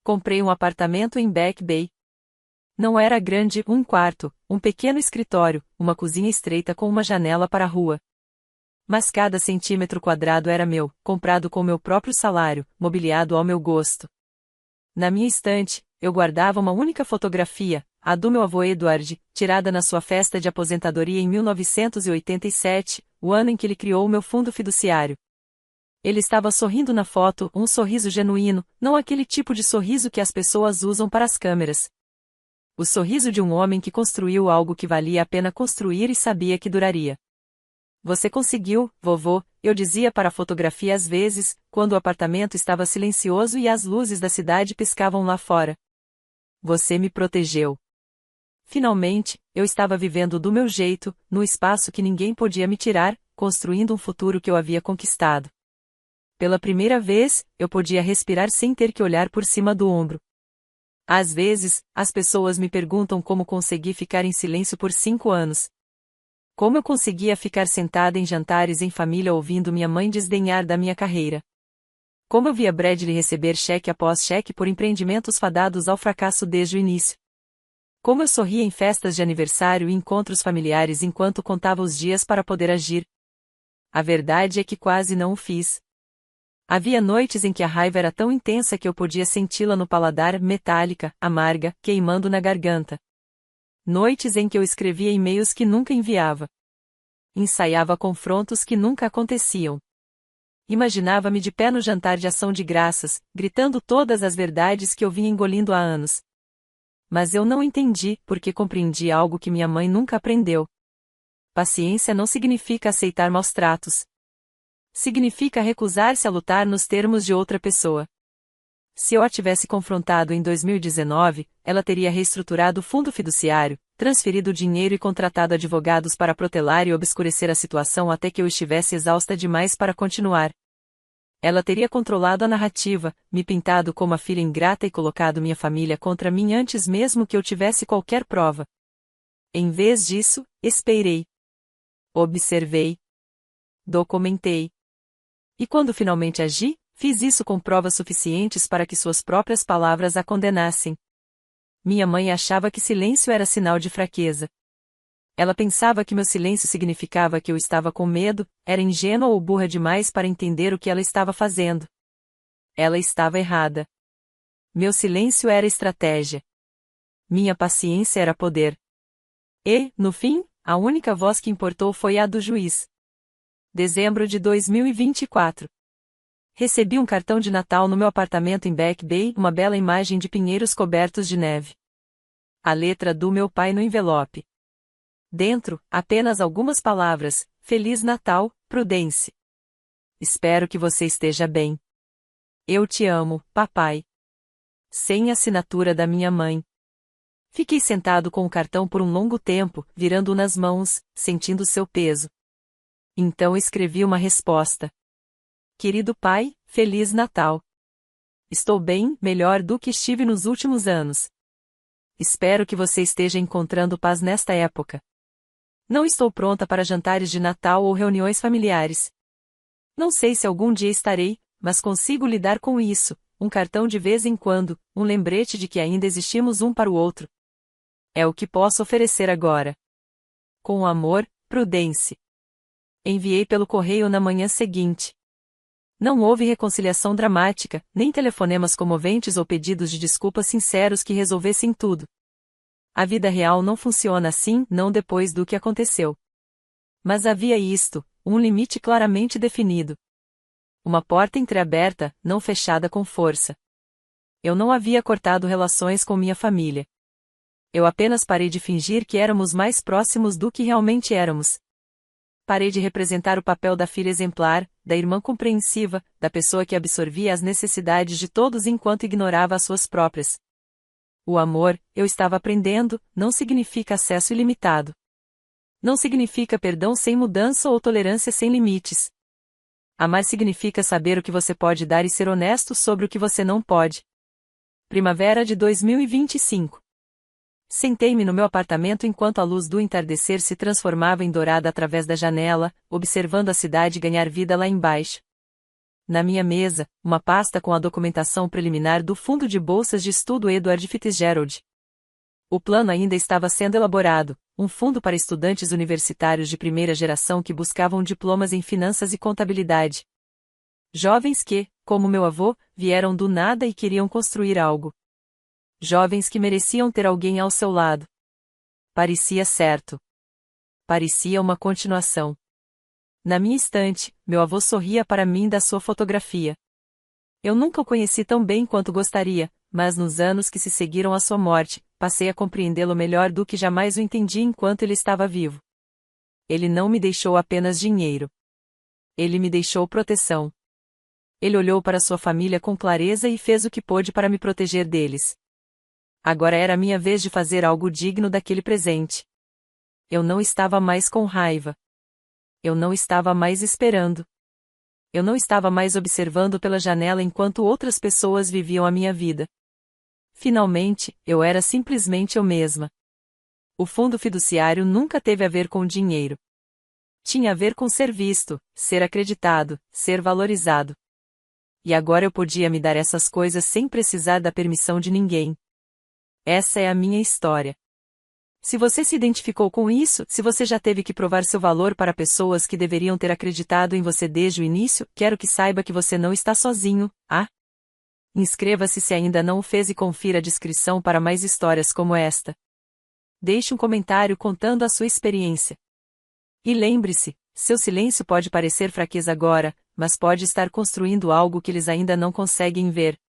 Comprei um apartamento em Back Bay. Não era grande, um quarto, um pequeno escritório, uma cozinha estreita com uma janela para a rua. Mas cada centímetro quadrado era meu, comprado com meu próprio salário, mobiliado ao meu gosto. Na minha estante, eu guardava uma única fotografia, a do meu avô Edward, tirada na sua festa de aposentadoria em 1987, o ano em que ele criou o meu fundo fiduciário. Ele estava sorrindo na foto, um sorriso genuíno, não aquele tipo de sorriso que as pessoas usam para as câmeras. O sorriso de um homem que construiu algo que valia a pena construir e sabia que duraria. Você conseguiu, vovô, eu dizia para a fotografia às vezes, quando o apartamento estava silencioso e as luzes da cidade piscavam lá fora. Você me protegeu. Finalmente, eu estava vivendo do meu jeito, no espaço que ninguém podia me tirar, construindo um futuro que eu havia conquistado. Pela primeira vez, eu podia respirar sem ter que olhar por cima do ombro. Às vezes, as pessoas me perguntam como consegui ficar em silêncio por 5 anos. Como eu conseguia ficar sentada em jantares em família ouvindo minha mãe desdenhar da minha carreira. Como eu via Bradley receber cheque após cheque por empreendimentos fadados ao fracasso desde o início. Como eu sorria em festas de aniversário e encontros familiares enquanto contava os dias para poder agir. A verdade é que quase não o fiz. Havia noites em que a raiva era tão intensa que eu podia senti-la no paladar, metálica, amarga, queimando na garganta. Noites em que eu escrevia e-mails que nunca enviava. Ensaiava confrontos que nunca aconteciam. Imaginava-me de pé no jantar de ação de graças, gritando todas as verdades que eu vinha engolindo há anos. Mas eu não entendi, porque compreendi algo que minha mãe nunca aprendeu. Paciência não significa aceitar maus tratos. Significa recusar-se a lutar nos termos de outra pessoa. Se eu a tivesse confrontado em 2019, ela teria reestruturado o fundo fiduciário, transferido o dinheiro e contratado advogados para protelar e obscurecer a situação até que eu estivesse exausta demais para continuar. Ela teria controlado a narrativa, me pintado como a filha ingrata e colocado minha família contra mim antes mesmo que eu tivesse qualquer prova. Em vez disso, esperei. Observei. Documentei. E quando finalmente agi, fiz isso com provas suficientes para que suas próprias palavras a condenassem. Minha mãe achava que silêncio era sinal de fraqueza. Ela pensava que meu silêncio significava que eu estava com medo, era ingênua ou burra demais para entender o que ela estava fazendo. Ela estava errada. Meu silêncio era estratégia. Minha paciência era poder. E, no fim, a única voz que importou foi a do juiz. Dezembro de 2024. Recebi um cartão de Natal no meu apartamento em Back Bay, uma bela imagem de pinheiros cobertos de neve. A letra do meu pai no envelope. Dentro, apenas algumas palavras: Feliz Natal, Prudence. Espero que você esteja bem. Eu te amo, papai. Sem assinatura da minha mãe. Fiquei sentado com o cartão por um longo tempo, virando-o nas mãos, sentindo seu peso. Então escrevi uma resposta. Querido pai, Feliz Natal. Estou bem, melhor do que estive nos últimos anos. Espero que você esteja encontrando paz nesta época. Não estou pronta para jantares de Natal ou reuniões familiares. Não sei se algum dia estarei, mas consigo lidar com isso, um cartão de vez em quando, um lembrete de que ainda existimos um para o outro. É o que posso oferecer agora. Com amor, Prudence. Enviei pelo correio na manhã seguinte. Não houve reconciliação dramática, nem telefonemas comoventes ou pedidos de desculpas sinceros que resolvessem tudo. A vida real não funciona assim, não depois do que aconteceu. Mas havia isto, um limite claramente definido. Uma porta entreaberta, não fechada com força. Eu não havia cortado relações com minha família. Eu apenas parei de fingir que éramos mais próximos do que realmente éramos. Parei de representar o papel da filha exemplar, da irmã compreensiva, da pessoa que absorvia as necessidades de todos enquanto ignorava as suas próprias. O amor, eu estava aprendendo, não significa acesso ilimitado. Não significa perdão sem mudança ou tolerância sem limites. Amar significa saber o que você pode dar e ser honesto sobre o que você não pode. Primavera de 2025. Sentei-me no meu apartamento enquanto a luz do entardecer se transformava em dourada através da janela, observando a cidade ganhar vida lá embaixo. Na minha mesa, uma pasta com a documentação preliminar do Fundo de Bolsas de Estudo Edward Fitzgerald. O plano ainda estava sendo elaborado, um fundo para estudantes universitários de primeira geração que buscavam diplomas em finanças e contabilidade. Jovens que, como meu avô, vieram do nada e queriam construir algo. Jovens que mereciam ter alguém ao seu lado. Parecia certo. Parecia uma continuação. Na minha estante, meu avô sorria para mim da sua fotografia. Eu nunca o conheci tão bem quanto gostaria, mas nos anos que se seguiram à sua morte, passei a compreendê-lo melhor do que jamais o entendi enquanto ele estava vivo. Ele não me deixou apenas dinheiro. Ele me deixou proteção. Ele olhou para sua família com clareza e fez o que pôde para me proteger deles. Agora era minha vez de fazer algo digno daquele presente. Eu não estava mais com raiva. Eu não estava mais esperando. Eu não estava mais observando pela janela enquanto outras pessoas viviam a minha vida. Finalmente, eu era simplesmente eu mesma. O fundo fiduciário nunca teve a ver com dinheiro. Tinha a ver com ser visto, ser acreditado, ser valorizado. E agora eu podia me dar essas coisas sem precisar da permissão de ninguém. Essa é a minha história. Se você se identificou com isso, se você já teve que provar seu valor para pessoas que deveriam ter acreditado em você desde o início, quero que saiba que você não está sozinho, ah? Inscreva-se se ainda não o fez e confira a descrição para mais histórias como esta. Deixe um comentário contando a sua experiência. E lembre-se, seu silêncio pode parecer fraqueza agora, mas pode estar construindo algo que eles ainda não conseguem ver.